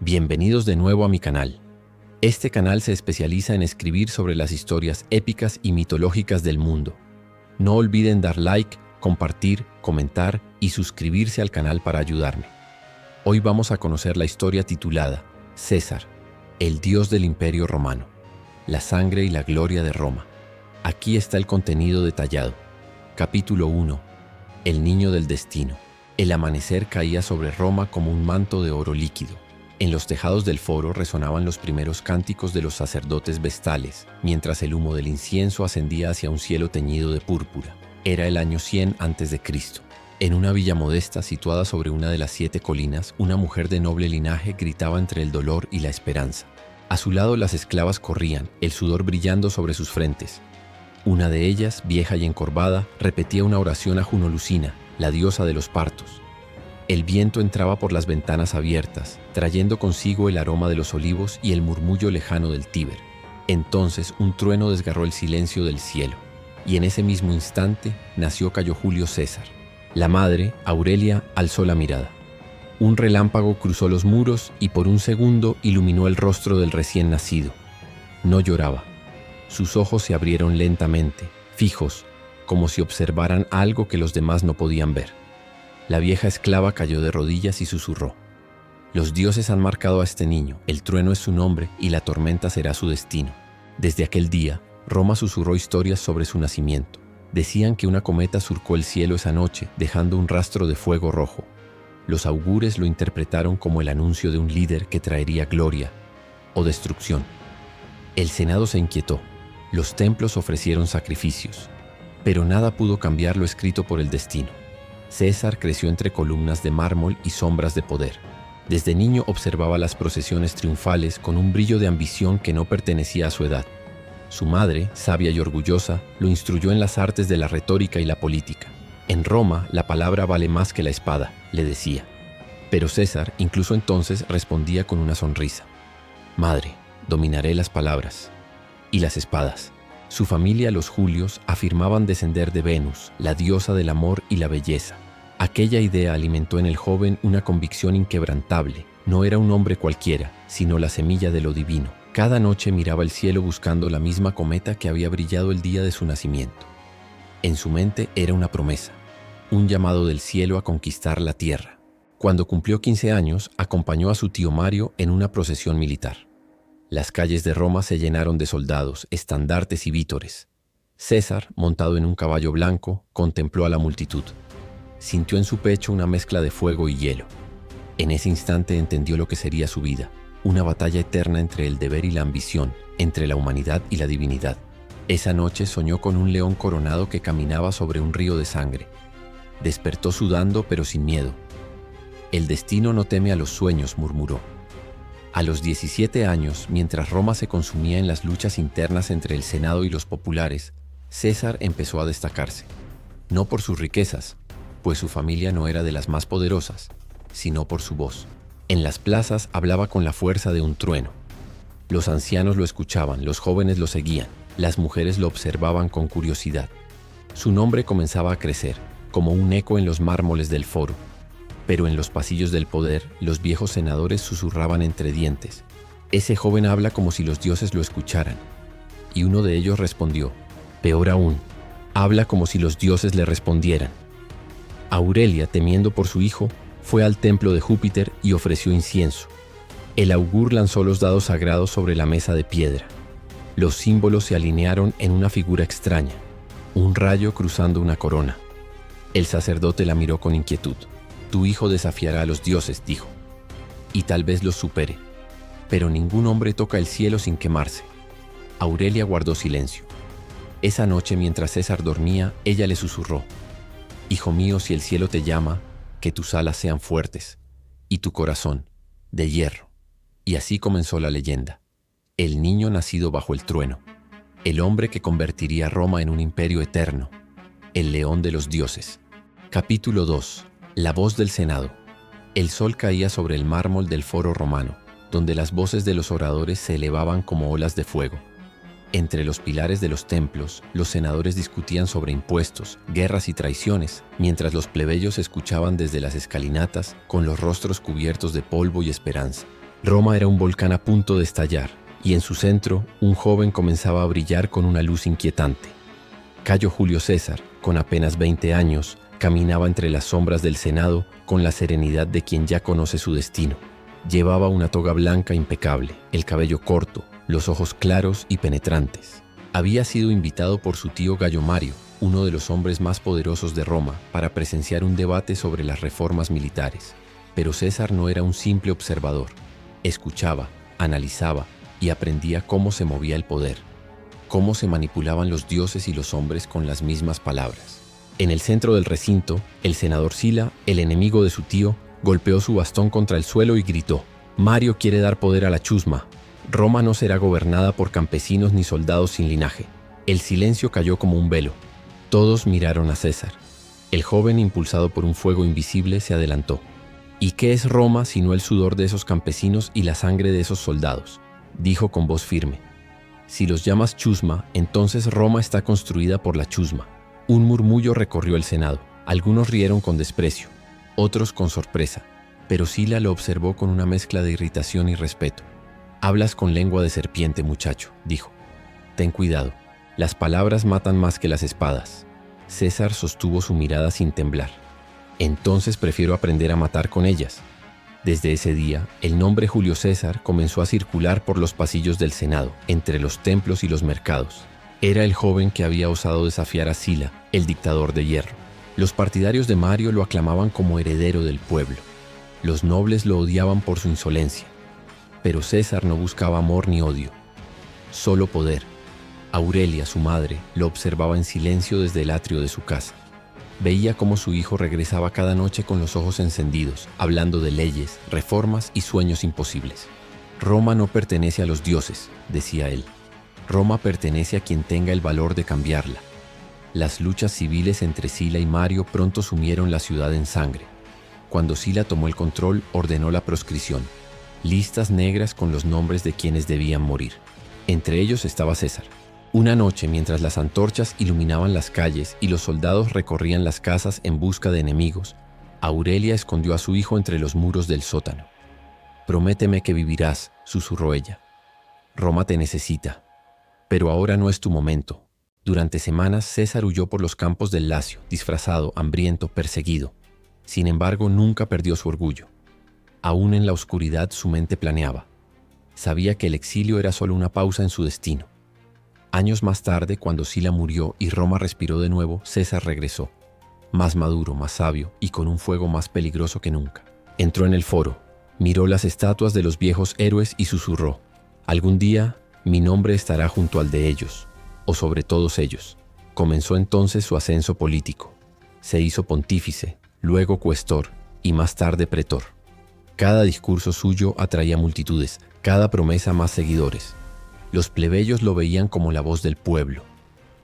Bienvenidos de nuevo a mi canal. Este canal se especializa en escribir sobre las historias épicas y mitológicas del mundo. No olviden dar like, compartir, comentar y suscribirse al canal para ayudarme. Hoy vamos a conocer la historia titulada César, el dios del Imperio Romano, la sangre y la gloria de Roma. Aquí está el contenido detallado. Capítulo 1. El niño del destino. El amanecer caía sobre Roma como un manto de oro líquido. En los tejados del foro resonaban los primeros cánticos de los sacerdotes vestales, mientras el humo del incienso ascendía hacia un cielo teñido de púrpura. Era el año 100 a.C. En una villa modesta situada sobre una de las 7 colinas, una mujer de noble linaje gritaba entre el dolor y la esperanza. A su lado las esclavas corrían, el sudor brillando sobre sus frentes. Una de ellas, vieja y encorvada, repetía una oración a Juno Lucina, la diosa de los partos. El viento entraba por las ventanas abiertas, trayendo consigo el aroma de los olivos y el murmullo lejano del Tíber. Entonces un trueno desgarró el silencio del cielo, y en ese mismo instante nació Cayo Julio César. La madre, Aurelia, alzó la mirada. Un relámpago cruzó los muros y por un segundo iluminó el rostro del recién nacido. No lloraba. Sus ojos se abrieron lentamente, fijos, como si observaran algo que los demás no podían ver. La vieja esclava cayó de rodillas y susurró: «Los dioses han marcado a este niño, el trueno es su nombre y la tormenta será su destino». Desde aquel día, Roma susurró historias sobre su nacimiento. Decían que una cometa surcó el cielo esa noche, dejando un rastro de fuego rojo. Los augures lo interpretaron como el anuncio de un líder que traería gloria o destrucción. El Senado se inquietó. Los templos ofrecieron sacrificios, pero nada pudo cambiar lo escrito por el destino. César creció entre columnas de mármol y sombras de poder. Desde niño observaba las procesiones triunfales con un brillo de ambición que no pertenecía a su edad. Su madre, sabia y orgullosa, lo instruyó en las artes de la retórica y la política. En Roma, la palabra vale más que la espada, le decía. Pero César, incluso entonces, respondía con una sonrisa: «Madre, dominaré las palabras y las espadas». Su familia, los Julios, afirmaban descender de Venus, la diosa del amor y la belleza. Aquella idea alimentó en el joven una convicción inquebrantable. No era un hombre cualquiera, sino la semilla de lo divino. Cada noche miraba el cielo buscando la misma cometa que había brillado el día de su nacimiento. En su mente era una promesa, un llamado del cielo a conquistar la tierra. Cuando cumplió 15 años, acompañó a su tío Mario en una procesión militar. Las calles de Roma se llenaron de soldados, estandartes y vítores. César, montado en un caballo blanco, contempló a la multitud. Sintió en su pecho una mezcla de fuego y hielo. En ese instante entendió lo que sería su vida, una batalla eterna entre el deber y la ambición, entre la humanidad y la divinidad. Esa noche soñó con un león coronado que caminaba sobre un río de sangre. Despertó sudando pero sin miedo. «El destino no teme a los sueños», murmuró. A los 17 años, mientras Roma se consumía en las luchas internas entre el Senado y los populares, César empezó a destacarse. No por sus riquezas, pues su familia no era de las más poderosas, sino por su voz. En las plazas hablaba con la fuerza de un trueno. Los ancianos lo escuchaban, los jóvenes lo seguían, las mujeres lo observaban con curiosidad. Su nombre comenzaba a crecer, como un eco en los mármoles del foro. Pero en los pasillos del poder, los viejos senadores susurraban entre dientes: «Ese joven habla como si los dioses lo escucharan». Y uno de ellos respondió: «Peor aún, habla como si los dioses le respondieran». Aurelia, temiendo por su hijo, fue al templo de Júpiter y ofreció incienso. El augur lanzó los dados sagrados sobre la mesa de piedra. Los símbolos se alinearon en una figura extraña, un rayo cruzando una corona. El sacerdote la miró con inquietud. «Tu hijo desafiará a los dioses», dijo, «y tal vez los supere, pero ningún hombre toca el cielo sin quemarse». Aurelia guardó silencio. Esa noche, mientras César dormía, ella le susurró: «Hijo mío, si el cielo te llama, que tus alas sean fuertes y tu corazón de hierro». Y así comenzó la leyenda. El niño nacido bajo el trueno, el hombre que convertiría a Roma en un imperio eterno, el león de los dioses. Capítulo 2. La voz del Senado. El sol caía sobre el mármol del foro romano, donde las voces de los oradores se elevaban como olas de fuego. Entre los pilares de los templos, los senadores discutían sobre impuestos, guerras y traiciones, mientras los plebeyos escuchaban desde las escalinatas con los rostros cubiertos de polvo y esperanza. Roma era un volcán a punto de estallar, y en su centro un joven comenzaba a brillar con una luz inquietante. Cayo Julio César, con apenas 20 años, caminaba entre las sombras del Senado con la serenidad de quien ya conoce su destino. Llevaba una toga blanca impecable, el cabello corto, los ojos claros y penetrantes. Había sido invitado por su tío Gallo Mario, uno de los hombres más poderosos de Roma, para presenciar un debate sobre las reformas militares. Pero César no era un simple observador. Escuchaba, analizaba y aprendía cómo se movía el poder, cómo se manipulaban los dioses y los hombres con las mismas palabras. En el centro del recinto, el senador Sila, el enemigo de su tío, golpeó su bastón contra el suelo y gritó: «Mario quiere dar poder a la chusma. Roma no será gobernada por campesinos ni soldados sin linaje». El silencio cayó como un velo. Todos miraron a César. El joven, impulsado por un fuego invisible, se adelantó. «¿Y qué es Roma sino el sudor de esos campesinos y la sangre de esos soldados?», dijo con voz firme. «Si los llamas chusma, entonces Roma está construida por la chusma». Un murmullo recorrió el Senado. Algunos rieron con desprecio, otros con sorpresa, pero Sila lo observó con una mezcla de irritación y respeto. «Hablas con lengua de serpiente, muchacho», dijo. «Ten cuidado, las palabras matan más que las espadas». César sostuvo su mirada sin temblar. «Entonces prefiero aprender a matar con ellas». Desde ese día, el nombre Julio César comenzó a circular por los pasillos del Senado, entre los templos y los mercados. Era el joven que había osado desafiar a Sila, el dictador de hierro. Los partidarios de Mario lo aclamaban como heredero del pueblo. Los nobles lo odiaban por su insolencia. Pero César no buscaba amor ni odio, solo poder. Aurelia, su madre, lo observaba en silencio desde el atrio de su casa. Veía cómo su hijo regresaba cada noche con los ojos encendidos, hablando de leyes, reformas y sueños imposibles. «Roma no pertenece a los dioses», decía él. «Roma pertenece a quien tenga el valor de cambiarla». Las luchas civiles entre Sila y Mario pronto sumieron la ciudad en sangre. Cuando Sila tomó el control, ordenó la proscripción. Listas negras con los nombres de quienes debían morir. Entre ellos estaba César. Una noche, mientras las antorchas iluminaban las calles y los soldados recorrían las casas en busca de enemigos, Aurelia escondió a su hijo entre los muros del sótano. «Prométeme que vivirás», susurró ella. «Roma te necesita. Pero ahora no es tu momento». Durante semanas, César huyó por los campos del Lacio, disfrazado, hambriento, perseguido. Sin embargo, nunca perdió su orgullo. Aún en la oscuridad, su mente planeaba. Sabía que el exilio era solo una pausa en su destino. Años más tarde, cuando Sila murió y Roma respiró de nuevo, César regresó, más maduro, más sabio y con un fuego más peligroso que nunca. Entró en el foro, miró las estatuas de los viejos héroes y susurró: «Algún día, mi nombre estará junto al de ellos, o sobre todos ellos». Comenzó entonces su ascenso político. Se hizo pontífice, luego cuestor y más tarde pretor. Cada discurso suyo atraía multitudes, cada promesa más seguidores. Los plebeyos lo veían como la voz del pueblo,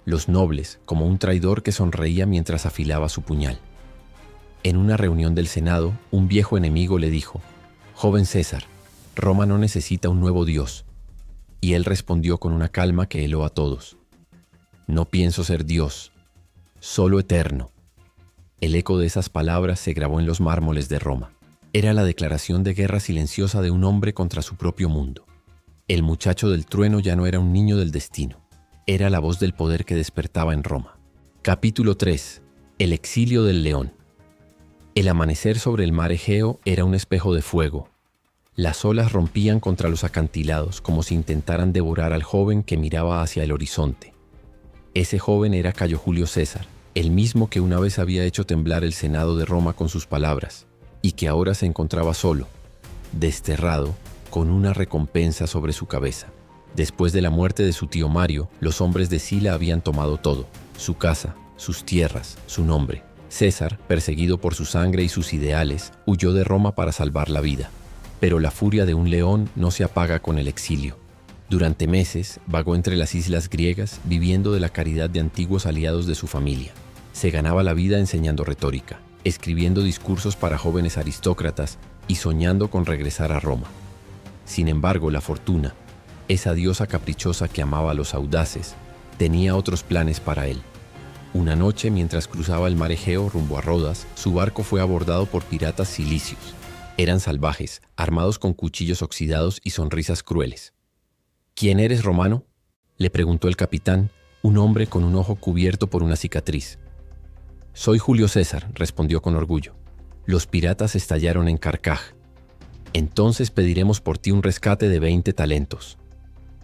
los nobles como un traidor que sonreía mientras afilaba su puñal. En una reunión del Senado, un viejo enemigo le dijo: «Joven César, Roma no necesita un nuevo dios». Y él respondió con una calma que heló a todos: «No pienso ser dios, solo eterno». El eco de esas palabras se grabó en los mármoles de Roma. Era la declaración de guerra silenciosa de un hombre contra su propio mundo. El muchacho del trueno ya no era un niño del destino. Era la voz del poder que despertaba en Roma. Capítulo 3. El exilio del león. El amanecer sobre el mar Egeo era un espejo de fuego. Las olas rompían contra los acantilados como si intentaran devorar al joven que miraba hacia el horizonte. Ese joven era Cayo Julio César, el mismo que una vez había hecho temblar el Senado de Roma con sus palabras, y que ahora se encontraba solo, desterrado, con una recompensa sobre su cabeza. Después de la muerte de su tío Mario, los hombres de Sila habían tomado todo: su casa, sus tierras, su nombre. César, perseguido por su sangre y sus ideales, huyó de Roma para salvar la vida. Pero la furia de un león no se apaga con el exilio. Durante meses vagó entre las islas griegas, viviendo de la caridad de antiguos aliados de su familia. Se ganaba la vida enseñando retórica, escribiendo discursos para jóvenes aristócratas y soñando con regresar a Roma. Sin embargo, la fortuna, esa diosa caprichosa que amaba a los audaces, tenía otros planes para él. Una noche, mientras cruzaba el mar Egeo rumbo a Rodas, su barco fue abordado por piratas cilicios. Eran salvajes, armados con cuchillos oxidados y sonrisas crueles. ¿Quién eres, romano?, le preguntó el capitán, un hombre con un ojo cubierto por una cicatriz. Soy Julio César, respondió con orgullo. Los piratas estallaron en Carcaj. Entonces pediremos por ti un rescate de 20 talentos.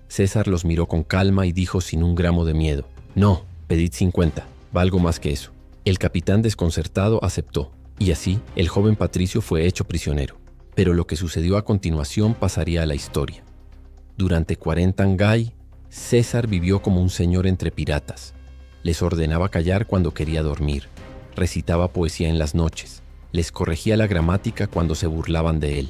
César los miró con calma y dijo sin un gramo de miedo: no, pedid 50, valgo más que eso. El capitán desconcertado aceptó, y así el joven patricio fue hecho prisionero. Pero lo que sucedió a continuación pasaría a la historia. Durante 40 angay, César vivió como un señor entre piratas. Les ordenaba callar cuando quería dormir, recitaba poesía en las noches, les corregía la gramática cuando se burlaban de él.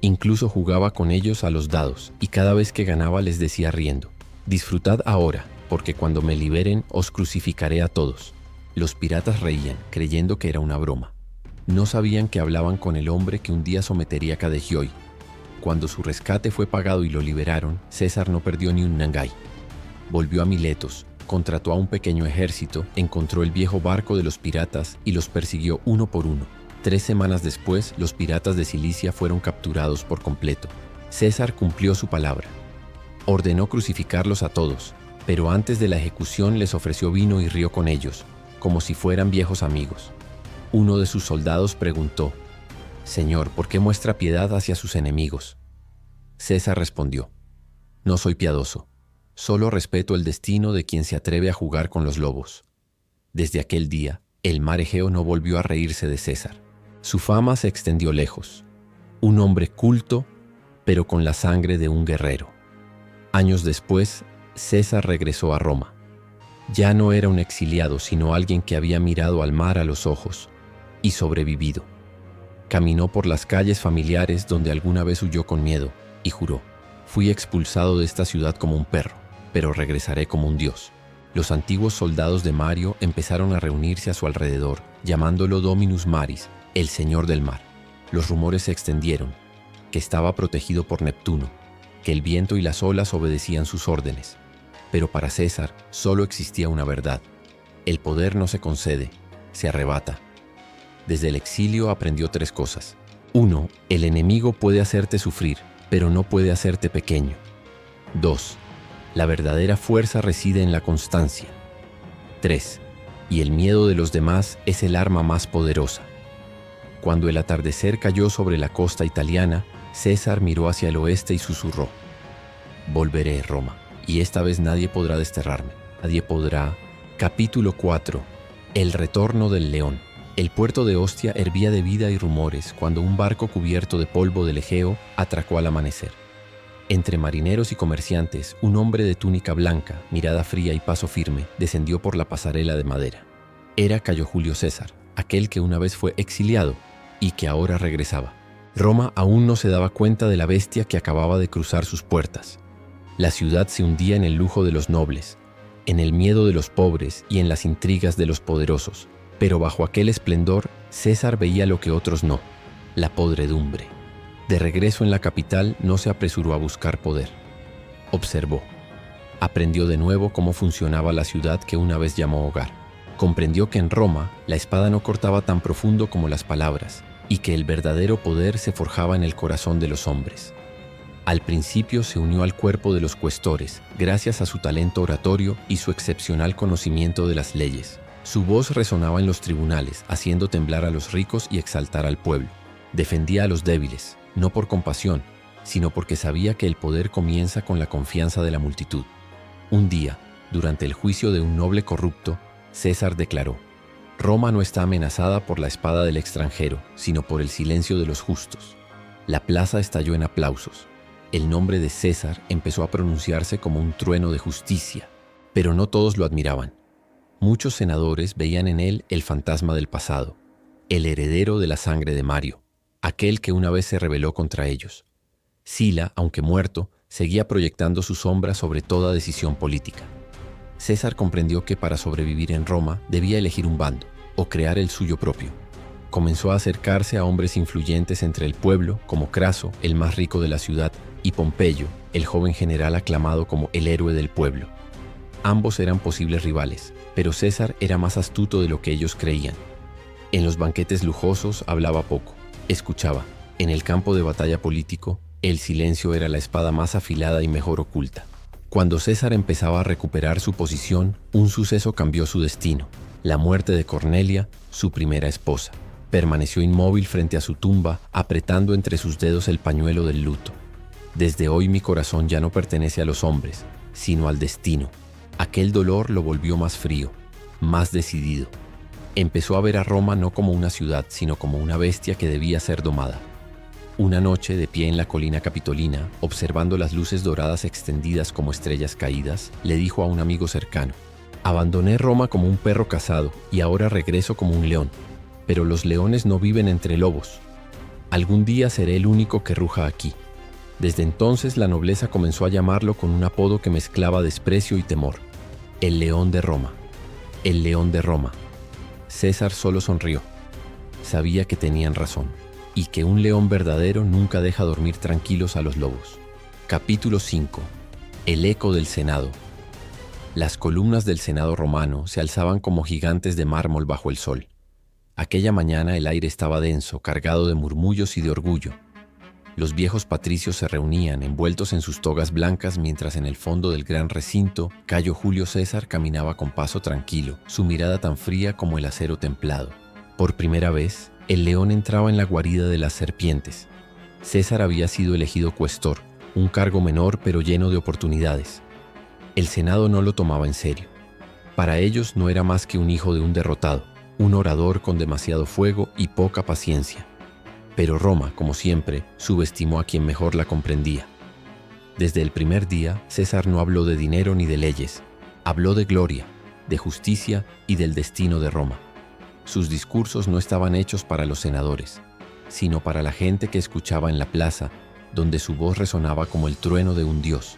Incluso jugaba con ellos a los dados, y cada vez que ganaba les decía riendo: disfrutad ahora, porque cuando me liberen os crucificaré a todos. Los piratas reían, creyendo que era una broma. No sabían que hablaban con el hombre que un día sometería a Cadegioy. Cuando su rescate fue pagado y lo liberaron, César no perdió ni un nangay. Volvió a Miletos, contrató a un pequeño ejército, encontró el viejo barco de los piratas y los persiguió uno por uno. 3 semanas después, los piratas de Cilicia fueron capturados por completo. César cumplió su palabra. Ordenó crucificarlos a todos, pero antes de la ejecución les ofreció vino y rió con ellos, como si fueran viejos amigos. Uno de sus soldados preguntó: «Señor, ¿por qué muestra piedad hacia sus enemigos?». César respondió: «No soy piadoso, solo respeto el destino de quien se atreve a jugar con los lobos». Desde aquel día, el mar Egeo no volvió a reírse de César. Su fama se extendió lejos. Un hombre culto, pero con la sangre de un guerrero. Años después, César regresó a Roma. Ya no era un exiliado, sino alguien que había mirado al mar a los ojos y sobrevivido. Caminó por las calles familiares donde alguna vez huyó con miedo y juró: «Fui expulsado de esta ciudad como un perro, pero regresaré como un dios». Los antiguos soldados de Mario empezaron a reunirse a su alrededor, llamándolo Dominus Maris, el Señor del Mar. Los rumores se extendieron, que estaba protegido por Neptuno, que el viento y las olas obedecían sus órdenes. Pero para César solo existía una verdad: el poder no se concede, se arrebata. Desde el exilio aprendió 3 cosas. 1. El enemigo puede hacerte sufrir, pero no puede hacerte pequeño. 2. La verdadera fuerza reside en la constancia. 3. Y el miedo de los demás es el arma más poderosa. Cuando el atardecer cayó sobre la costa italiana, César miró hacia el oeste y susurró: «Volveré, Roma, y esta vez nadie podrá desterrarme. Nadie podrá». Capítulo 4. El retorno del león. El puerto de Ostia hervía de vida y rumores cuando un barco cubierto de polvo del Egeo atracó al amanecer. Entre marineros y comerciantes, un hombre de túnica blanca, mirada fría y paso firme, descendió por la pasarela de madera. Era Cayo Julio César, aquel que una vez fue exiliado y que ahora regresaba. Roma aún no se daba cuenta de la bestia que acababa de cruzar sus puertas. La ciudad se hundía en el lujo de los nobles, en el miedo de los pobres y en las intrigas de los poderosos. Pero bajo aquel esplendor, César veía lo que otros no: la podredumbre. De regreso en la capital, no se apresuró a buscar poder. Observó. Aprendió de nuevo cómo funcionaba la ciudad que una vez llamó hogar. Comprendió que en Roma, la espada no cortaba tan profundo como las palabras, y que el verdadero poder se forjaba en el corazón de los hombres. Al principio se unió al cuerpo de los cuestores, gracias a su talento oratorio y su excepcional conocimiento de las leyes. Su voz resonaba en los tribunales, haciendo temblar a los ricos y exaltar al pueblo. Defendía a los débiles, no por compasión, sino porque sabía que el poder comienza con la confianza de la multitud. Un día, durante el juicio de un noble corrupto, César declaró: «Roma no está amenazada por la espada del extranjero, sino por el silencio de los justos». La plaza estalló en aplausos. El nombre de César empezó a pronunciarse como un trueno de justicia, pero no todos lo admiraban. Muchos senadores veían en él el fantasma del pasado, el heredero de la sangre de Mario, aquel que una vez se rebeló contra ellos. Sila, aunque muerto, seguía proyectando su sombra sobre toda decisión política. César comprendió que para sobrevivir en Roma debía elegir un bando o crear el suyo propio. Comenzó a acercarse a hombres influyentes entre el pueblo, como Craso, el más rico de la ciudad, y Pompeyo, el joven general aclamado como el héroe del pueblo. Ambos eran posibles rivales, pero César era más astuto de lo que ellos creían. En los banquetes lujosos hablaba poco, escuchaba, En el campo de batalla político, el silencio era la espada más afilada y mejor oculta. Cuando César empezaba a recuperar su posición, un suceso cambió su destino: la muerte de Cornelia, su primera esposa. Permaneció inmóvil frente a su tumba, apretando entre sus dedos el pañuelo del luto. Desde hoy mi corazón ya no pertenece a los hombres, sino al destino. Aquel dolor lo volvió más frío, más decidido. Empezó a ver a Roma no como una ciudad, sino como una bestia que debía ser domada. Una noche, de pie en la colina capitolina, observando las luces doradas extendidas como estrellas caídas, le dijo a un amigo cercano: «Abandoné Roma como un perro cazado y ahora regreso como un león. Pero los leones no viven entre lobos. Algún día seré el único que ruja aquí». Desde entonces la nobleza comenzó a llamarlo con un apodo que mezclaba desprecio y temor: el León de Roma. El León de Roma. César solo sonrió. Sabía que tenían razón, y que un león verdadero nunca deja dormir tranquilos a los lobos. Capítulo 5. El eco del Senado. Las columnas del Senado romano se alzaban como gigantes de mármol bajo el sol. Aquella mañana el aire estaba denso, cargado de murmullos y de orgullo. Los viejos patricios se reunían, envueltos en sus togas blancas, mientras en el fondo del gran recinto, Cayo Julio César caminaba con paso tranquilo, su mirada tan fría como el acero templado. Por primera vez, el león entraba en la guarida de las serpientes. César había sido elegido cuestor, un cargo menor pero lleno de oportunidades. El Senado no lo tomaba en serio. Para ellos no era más que un hijo de un derrotado, un orador con demasiado fuego y poca paciencia. Pero Roma, como siempre, subestimó a quien mejor la comprendía. Desde el primer día, César no habló de dinero ni de leyes. Habló de gloria, de justicia y del destino de Roma. Sus discursos no estaban hechos para los senadores, sino para la gente que escuchaba en la plaza, donde su voz resonaba como el trueno de un dios.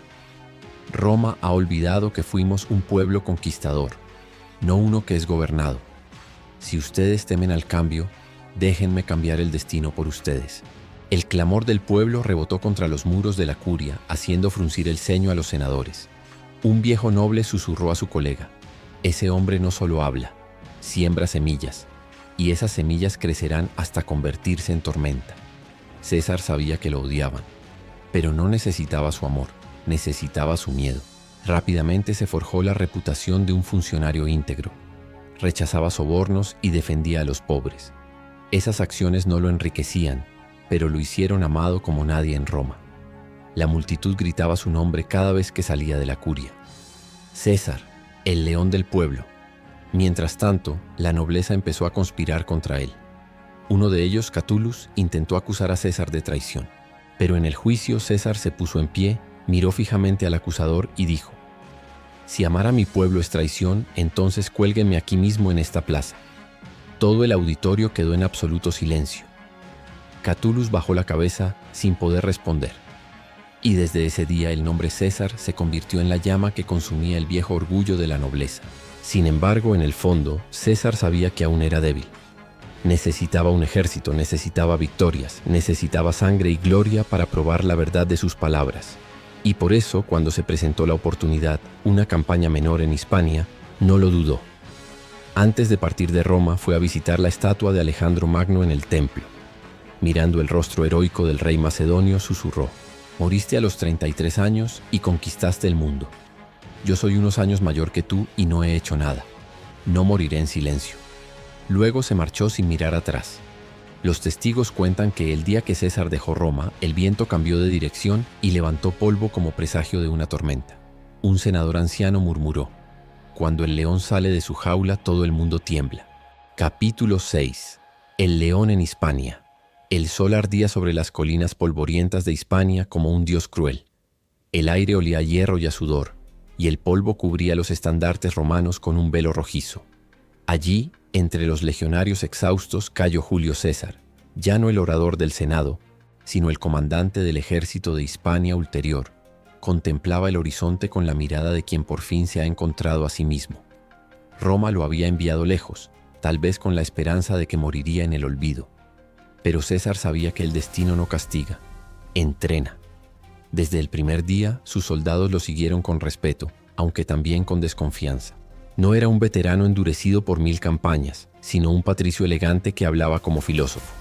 Roma ha olvidado que fuimos un pueblo conquistador, no uno que es gobernado. Si ustedes temen al cambio, déjenme cambiar el destino por ustedes. El clamor del pueblo rebotó contra los muros de la curia, haciendo fruncir el ceño a los senadores. Un viejo noble susurró a su colega: «Ese hombre no solo habla, siembra semillas, y esas semillas crecerán hasta convertirse en tormenta». César sabía que lo odiaban, pero no necesitaba su amor, necesitaba su miedo. Rápidamente se forjó la reputación de un funcionario íntegro. Rechazaba sobornos y defendía a los pobres. Esas acciones no lo enriquecían, pero lo hicieron amado como nadie en Roma. La multitud gritaba su nombre cada vez que salía de la curia: «César, el león del pueblo». Mientras tanto, la nobleza empezó a conspirar contra él. Uno de ellos, Catulus, intentó acusar a César de traición. Pero en el juicio César se puso en pie, miró fijamente al acusador y dijo: «Si amar a mi pueblo es traición, entonces cuélguenme aquí mismo en esta plaza». Todo el auditorio quedó en absoluto silencio. Catulus bajó la cabeza sin poder responder. Y desde ese día el nombre César se convirtió en la llama que consumía el viejo orgullo de la nobleza. Sin embargo, en el fondo, César sabía que aún era débil. Necesitaba un ejército, necesitaba victorias, necesitaba sangre y gloria para probar la verdad de sus palabras. Y por eso, cuando se presentó la oportunidad, una campaña menor en Hispania, no lo dudó. Antes de partir de Roma, fue a visitar la estatua de Alejandro Magno en el templo. Mirando el rostro heroico del rey macedonio, susurró: «Moriste a los 33 años y conquistaste el mundo. Yo soy unos años mayor que tú y no he hecho nada. No moriré en silencio». Luego se marchó sin mirar atrás. Los testigos cuentan que el día que César dejó Roma, el viento cambió de dirección y levantó polvo como presagio de una tormenta. Un senador anciano murmuró: «Cuando el león sale de su jaula, todo el mundo tiembla». Capítulo 6. El león en Hispania. El sol ardía sobre las colinas polvorientas de Hispania como un dios cruel. El aire olía a hierro y a sudor, y el polvo cubría los estandartes romanos con un velo rojizo. Allí, entre los legionarios exhaustos, Cayo Julio César, ya no el orador del Senado, sino el comandante del ejército de Hispania ulterior, contemplaba el horizonte con la mirada de quien por fin se ha encontrado a sí mismo. Roma lo había enviado lejos, tal vez con la esperanza de que moriría en el olvido. Pero César sabía que el destino no castiga, entrena. Desde el primer día, sus soldados lo siguieron con respeto, aunque también con desconfianza. No era un veterano endurecido por 1000 campañas, sino un patricio elegante que hablaba como filósofo.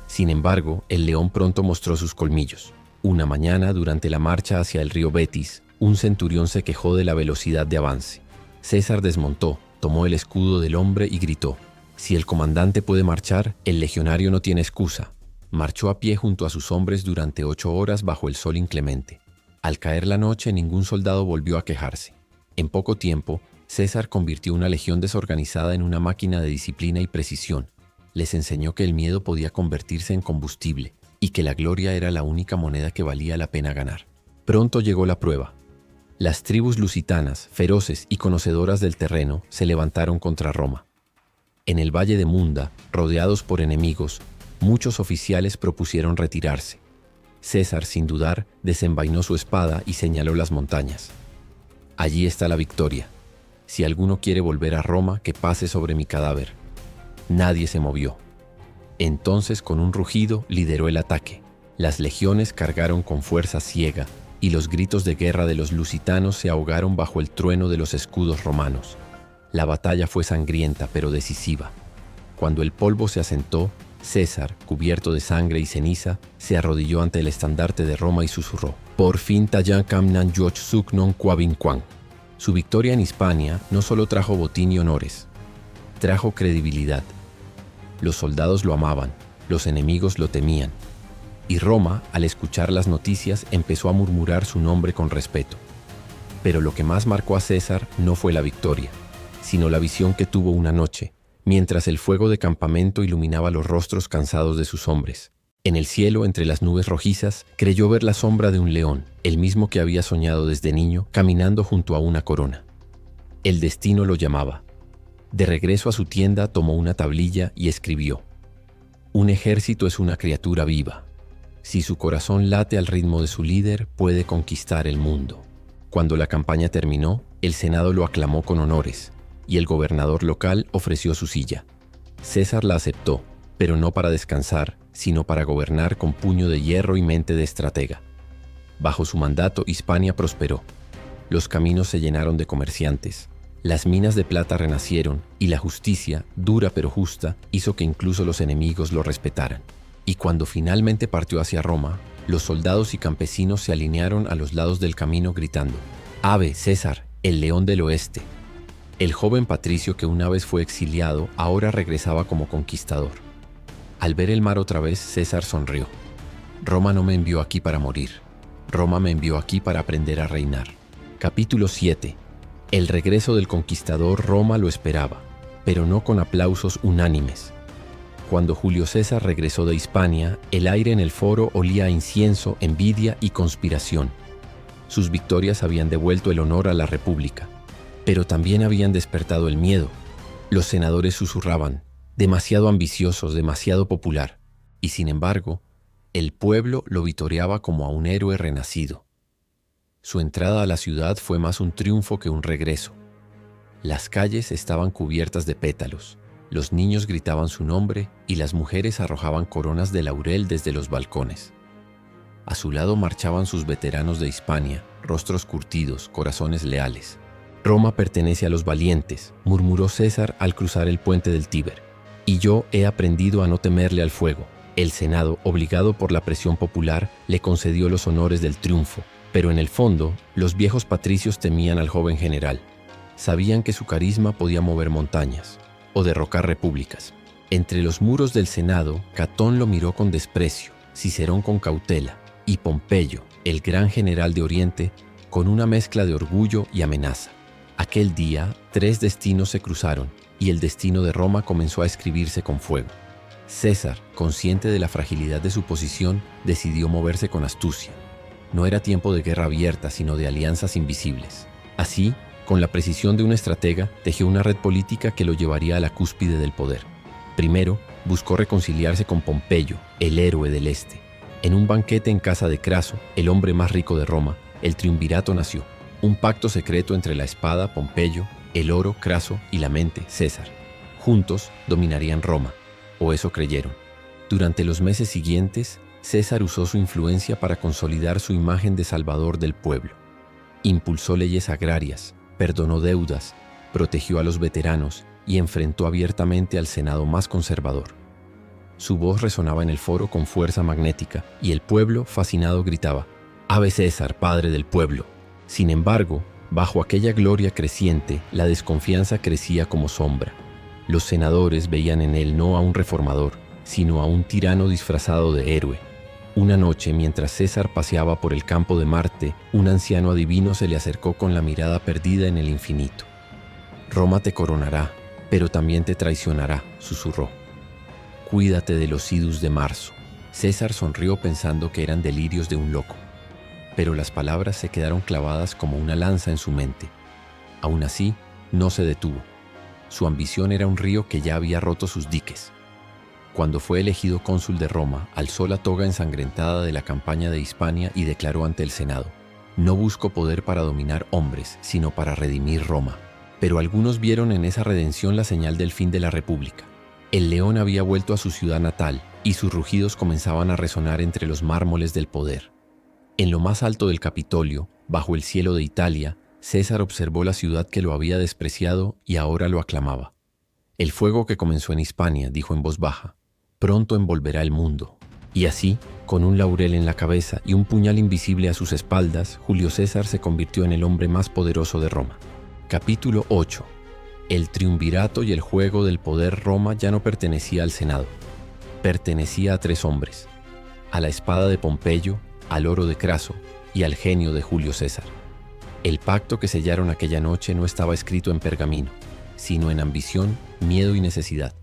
Sin embargo, el león pronto mostró sus colmillos. Una mañana, durante la marcha hacia el río Betis, un centurión se quejó de la velocidad de avance. César desmontó, tomó el escudo del hombre y gritó: «Si el comandante puede marchar, el legionario no tiene excusa». Marchó a pie junto a sus hombres durante 8 horas bajo el sol inclemente. Al caer la noche, ningún soldado volvió a quejarse. En poco tiempo, César convirtió una legión desorganizada en una máquina de disciplina y precisión. Les enseñó que el miedo podía convertirse en combustible y que la gloria era la única moneda que valía la pena ganar. Pronto llegó la prueba. Las tribus lusitanas, feroces y conocedoras del terreno, se levantaron contra Roma. En el valle de Munda, rodeados por enemigos, muchos oficiales propusieron retirarse. César, sin dudar, desenvainó su espada y señaló las montañas. «Allí está la victoria. Si alguno quiere volver a Roma, que pase sobre mi cadáver». Nadie se movió. Entonces, con un rugido, lideró el ataque. Las legiones cargaron con fuerza ciega, y los gritos de guerra de los lusitanos se ahogaron bajo el trueno de los escudos romanos. La batalla fue sangrienta, pero decisiva. Cuando el polvo se asentó, César, cubierto de sangre y ceniza, se arrodilló ante el estandarte de Roma y susurró: «Por fin tayan camnan yoch suk non quabinquan». Su victoria en Hispania no solo trajo botín y honores, trajo credibilidad. Los soldados lo amaban, los enemigos lo temían. Y Roma, al escuchar las noticias, empezó a murmurar su nombre con respeto. Pero lo que más marcó a César no fue la victoria, sino la visión que tuvo una noche, mientras el fuego de campamento iluminaba los rostros cansados de sus hombres. En el cielo, entre las nubes rojizas, creyó ver la sombra de un león, el mismo que había soñado desde niño, caminando junto a una corona. El destino lo llamaba. De regreso a su tienda, tomó una tablilla y escribió: «Un ejército es una criatura viva. Si su corazón late al ritmo de su líder, puede conquistar el mundo». Cuando la campaña terminó, el Senado lo aclamó con honores, y el gobernador local ofreció su silla. César la aceptó, pero no para descansar, sino para gobernar con puño de hierro y mente de estratega. Bajo su mandato, Hispania prosperó. Los caminos se llenaron de comerciantes. Las minas de plata renacieron y la justicia, dura pero justa, hizo que incluso los enemigos lo respetaran. Y cuando finalmente partió hacia Roma, los soldados y campesinos se alinearon a los lados del camino gritando: «Ave, César, el león del oeste». El joven patricio que una vez fue exiliado ahora regresaba como conquistador. Al ver el mar otra vez, César sonrió. «Roma no me envió aquí para morir. Roma me envió aquí para aprender a reinar». Capítulo 7. El regreso del conquistador. Roma lo esperaba, pero no con aplausos unánimes. Cuando Julio César regresó de Hispania, el aire en el foro olía a incienso, envidia y conspiración. Sus victorias habían devuelto el honor a la República, pero también habían despertado el miedo. Los senadores susurraban: «Demasiado ambicioso, demasiado popular». Y sin embargo, el pueblo lo vitoreaba como a un héroe renacido. Su entrada a la ciudad fue más un triunfo que un regreso. Las calles estaban cubiertas de pétalos, los niños gritaban su nombre y las mujeres arrojaban coronas de laurel desde los balcones. A su lado marchaban sus veteranos de Hispania, rostros curtidos, corazones leales. «Roma pertenece a los valientes», murmuró César al cruzar el puente del Tíber. «Y yo he aprendido a no temerle al fuego». El Senado, obligado por la presión popular, le concedió los honores del triunfo. Pero en el fondo, los viejos patricios temían al joven general. Sabían que su carisma podía mover montañas o derrocar repúblicas. Entre los muros del Senado, Catón lo miró con desprecio, Cicerón con cautela, y Pompeyo, el gran general de Oriente, con una mezcla de orgullo y amenaza. Aquel día, 3 destinos se cruzaron, y el destino de Roma comenzó a escribirse con fuego. César, consciente de la fragilidad de su posición, decidió moverse con astucia. No era tiempo de guerra abierta, sino de alianzas invisibles. Así, con la precisión de un estratega, tejió una red política que lo llevaría a la cúspide del poder. Primero, buscó reconciliarse con Pompeyo, el héroe del Este. En un banquete en casa de Craso, el hombre más rico de Roma, el triunvirato nació. Un pacto secreto entre la espada, Pompeyo, el oro, Craso, y la mente, César. Juntos dominarían Roma, o eso creyeron. Durante los meses siguientes, César usó su influencia para consolidar su imagen de salvador del pueblo. Impulsó leyes agrarias, perdonó deudas, protegió a los veteranos y enfrentó abiertamente al Senado más conservador. Su voz resonaba en el foro con fuerza magnética, y el pueblo, fascinado, gritaba: «Ave César, padre del pueblo». Sin embargo, bajo aquella gloria creciente, la desconfianza crecía como sombra. Los senadores veían en él no a un reformador, sino a un tirano disfrazado de héroe. Una noche, mientras César paseaba por el campo de Marte, un anciano adivino se le acercó con la mirada perdida en el infinito. «Roma te coronará, pero también te traicionará», susurró. «Cuídate de los idus de marzo». César sonrió pensando que eran delirios de un loco, pero las palabras se quedaron clavadas como una lanza en su mente. Aún así, no se detuvo. Su ambición era un río que ya había roto sus diques. Cuando fue elegido cónsul de Roma, alzó la toga ensangrentada de la campaña de Hispania y declaró ante el Senado: «No busco poder para dominar hombres, sino para redimir Roma». Pero algunos vieron en esa redención la señal del fin de la República. El león había vuelto a su ciudad natal, y sus rugidos comenzaban a resonar entre los mármoles del poder. En lo más alto del Capitolio, bajo el cielo de Italia, César observó la ciudad que lo había despreciado y ahora lo aclamaba. «El fuego que comenzó en Hispania», dijo en voz baja, «pronto envolverá el mundo». Y así, con un laurel en la cabeza y un puñal invisible a sus espaldas, Julio César se convirtió en el hombre más poderoso de Roma. Capítulo 8. El triunvirato y el juego del poder. Roma ya no pertenecía al Senado. Pertenecía a tres hombres: a la espada de Pompeyo, al oro de Craso y al genio de Julio César. El pacto que sellaron aquella noche no estaba escrito en pergamino, sino en ambición, miedo y necesidad.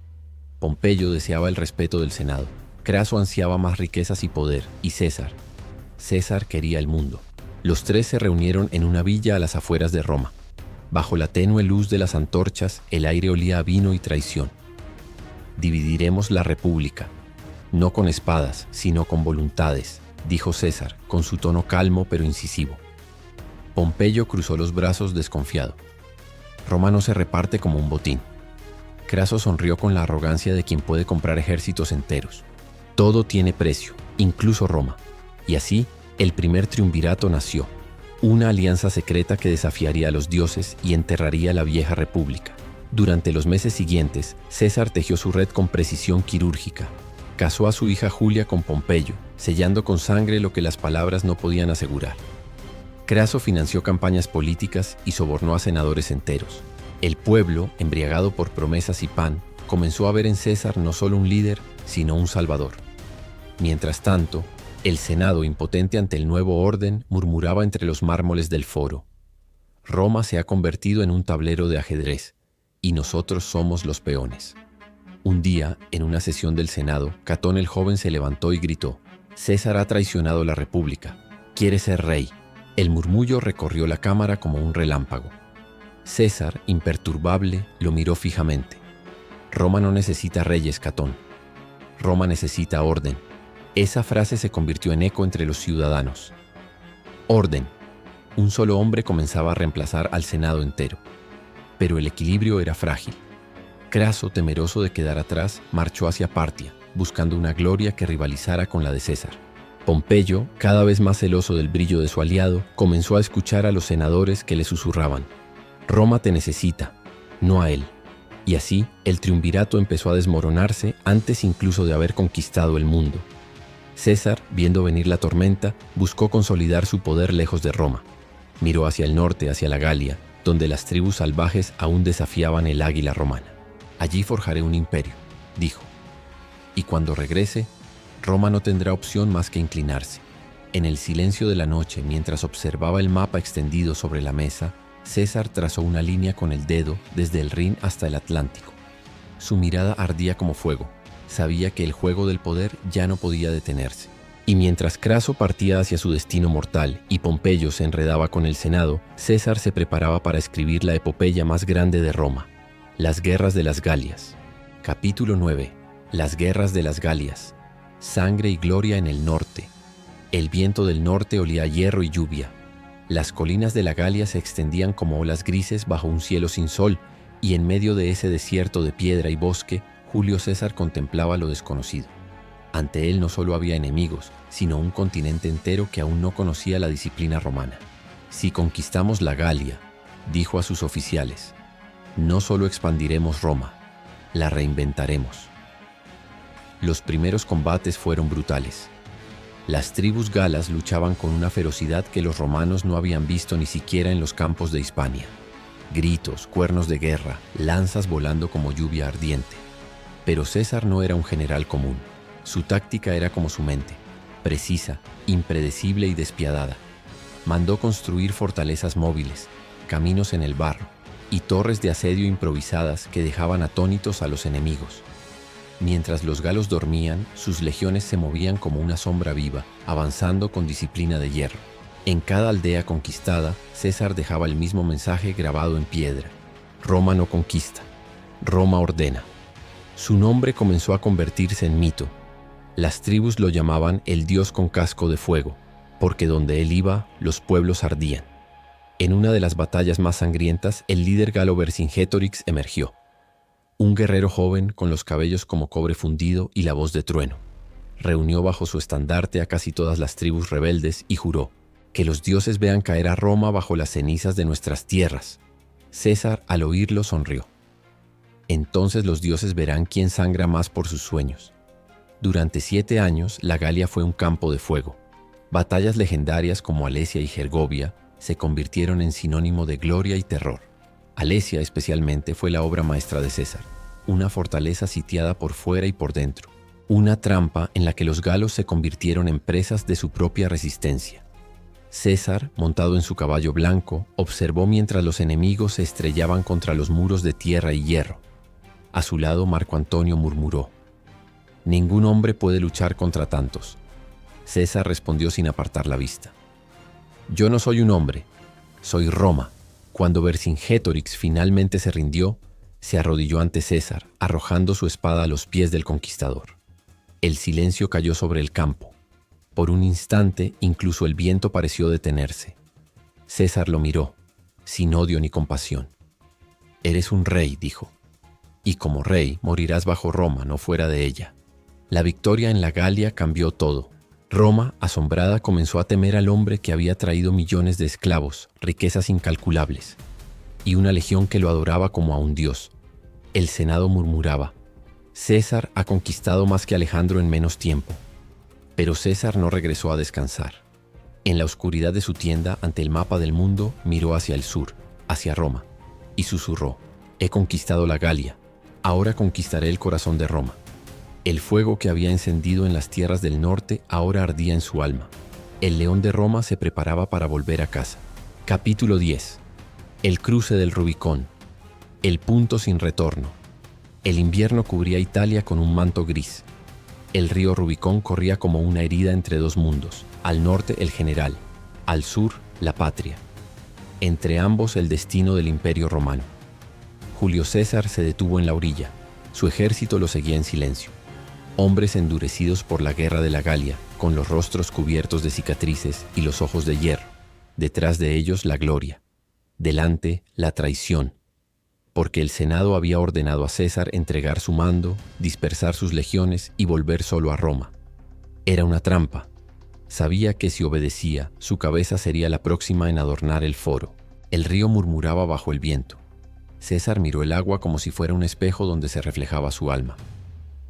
Pompeyo deseaba el respeto del Senado, Craso ansiaba más riquezas y poder, y César quería el mundo. Los tres se reunieron en una villa a las afueras de Roma. Bajo la tenue luz de las antorchas, el aire olía a vino y traición. «Dividiremos la república, no con espadas, sino con voluntades», dijo César, con su tono calmo pero incisivo. Pompeyo cruzó los brazos desconfiado. «Roma no se reparte como un botín». Craso sonrió con la arrogancia de quien puede comprar ejércitos enteros. «Todo tiene precio, incluso Roma». Y así, el primer triunvirato nació. Una alianza secreta que desafiaría a los dioses y enterraría la vieja república. Durante los meses siguientes, César tejió su red con precisión quirúrgica. Casó a su hija Julia con Pompeyo, sellando con sangre lo que las palabras no podían asegurar. Craso financió campañas políticas y sobornó a senadores enteros. El pueblo, embriagado por promesas y pan, comenzó a ver en César no solo un líder, sino un salvador. Mientras tanto, el Senado, impotente ante el nuevo orden, murmuraba entre los mármoles del foro: «Roma se ha convertido en un tablero de ajedrez, y nosotros somos los peones». Un día, en una sesión del Senado, Catón el joven se levantó y gritó: «César ha traicionado la República. Quiere ser rey». El murmullo recorrió la cámara como un relámpago. César, imperturbable, lo miró fijamente. «Roma no necesita reyes, Catón. Roma necesita orden». Esa frase se convirtió en eco entre los ciudadanos. Orden. Un solo hombre comenzaba a reemplazar al Senado entero. Pero el equilibrio era frágil. Craso, temeroso de quedar atrás, marchó hacia Partia, buscando una gloria que rivalizara con la de César. Pompeyo, cada vez más celoso del brillo de su aliado, comenzó a escuchar a los senadores que le susurraban: «Roma te necesita, no a él». Y así, el triunvirato empezó a desmoronarse antes incluso de haber conquistado el mundo. César, viendo venir la tormenta, buscó consolidar su poder lejos de Roma. Miró hacia el norte, hacia la Galia, donde las tribus salvajes aún desafiaban el águila romana. «Allí forjaré un imperio», dijo. «Y cuando regrese, Roma no tendrá opción más que inclinarse». En el silencio de la noche, mientras observaba el mapa extendido sobre la mesa, César trazó una línea con el dedo desde el Rin hasta el Atlántico. Su mirada ardía como fuego. Sabía que el juego del poder ya no podía detenerse. Y mientras Craso partía hacia su destino mortal y Pompeyo se enredaba con el Senado, César se preparaba para escribir la epopeya más grande de Roma: las guerras de las Galias. Capítulo 9. Las guerras de las Galias. Sangre y gloria en el norte. El viento del norte olía a hierro y lluvia. Las colinas de la Galia se extendían como olas grises bajo un cielo sin sol, y en medio de ese desierto de piedra y bosque, Julio César contemplaba lo desconocido. Ante él no solo había enemigos, sino un continente entero que aún no conocía la disciplina romana. «Si conquistamos la Galia», dijo a sus oficiales, «no solo expandiremos Roma, la reinventaremos». Los primeros combates fueron brutales. Las tribus galas luchaban con una ferocidad que los romanos no habían visto ni siquiera en los campos de Hispania. Gritos, cuernos de guerra, lanzas volando como lluvia ardiente. Pero César no era un general común. Su táctica era como su mente, precisa, impredecible y despiadada. Mandó construir fortalezas móviles, caminos en el barro y torres de asedio improvisadas que dejaban atónitos a los enemigos. Mientras los galos dormían, sus legiones se movían como una sombra viva, avanzando con disciplina de hierro. En cada aldea conquistada, César dejaba el mismo mensaje grabado en piedra: Roma no conquista, Roma ordena. Su nombre comenzó a convertirse en mito. Las tribus lo llamaban el dios con casco de fuego, porque donde él iba, los pueblos ardían. En una de las batallas más sangrientas, el líder galo Vercingétorix emergió. Un guerrero joven con los cabellos como cobre fundido y la voz de trueno. Reunió bajo su estandarte a casi todas las tribus rebeldes y juró: que los dioses vean caer a Roma bajo las cenizas de nuestras tierras. César, al oírlo, sonrió. Entonces los dioses verán quién sangra más por sus sueños. Durante 7 años, la Galia fue un campo de fuego. Batallas legendarias como Alesia y Gergovia se convirtieron en sinónimo de gloria y terror. Alesia, especialmente, fue la obra maestra de César, una fortaleza sitiada por fuera y por dentro, una trampa en la que los galos se convirtieron en presas de su propia resistencia. César, montado en su caballo blanco, observó mientras los enemigos se estrellaban contra los muros de tierra y hierro. A su lado, Marco Antonio murmuró: «Ningún hombre puede luchar contra tantos». César respondió sin apartar la vista: «Yo no soy un hombre, soy Roma». Cuando Vercingétorix finalmente se rindió, se arrodilló ante César, arrojando su espada a los pies del conquistador. El silencio cayó sobre el campo. Por un instante, incluso el viento pareció detenerse. César lo miró, sin odio ni compasión. «Eres un rey», dijo, «y como rey morirás bajo Roma, no fuera de ella». La victoria en la Galia cambió todo. Roma, asombrada, comenzó a temer al hombre que había traído millones de esclavos, riquezas incalculables, y una legión que lo adoraba como a un dios. El Senado murmuraba: «César ha conquistado más que Alejandro en menos tiempo». Pero César no regresó a descansar. En la oscuridad de su tienda, ante el mapa del mundo, miró hacia el sur, hacia Roma, y susurró: «He conquistado la Galia, ahora conquistaré el corazón de Roma». El fuego que había encendido en las tierras del norte ahora ardía en su alma. El león de Roma se preparaba para volver a casa. Capítulo 10. El cruce del Rubicón. El punto sin retorno. El invierno cubría Italia con un manto gris. El río Rubicón corría como una herida entre dos mundos. Al norte el general, al sur la patria. Entre ambos el destino del Imperio Romano. Julio César se detuvo en la orilla. Su ejército lo seguía en silencio. Hombres endurecidos por la guerra de la Galia, con los rostros cubiertos de cicatrices y los ojos de hierro. Detrás de ellos la gloria. Delante la traición. Porque el Senado había ordenado a César entregar su mando, dispersar sus legiones y volver solo a Roma. Era una trampa. Sabía que si obedecía, su cabeza sería la próxima en adornar el foro. El río murmuraba bajo el viento. César miró el agua como si fuera un espejo donde se reflejaba su alma.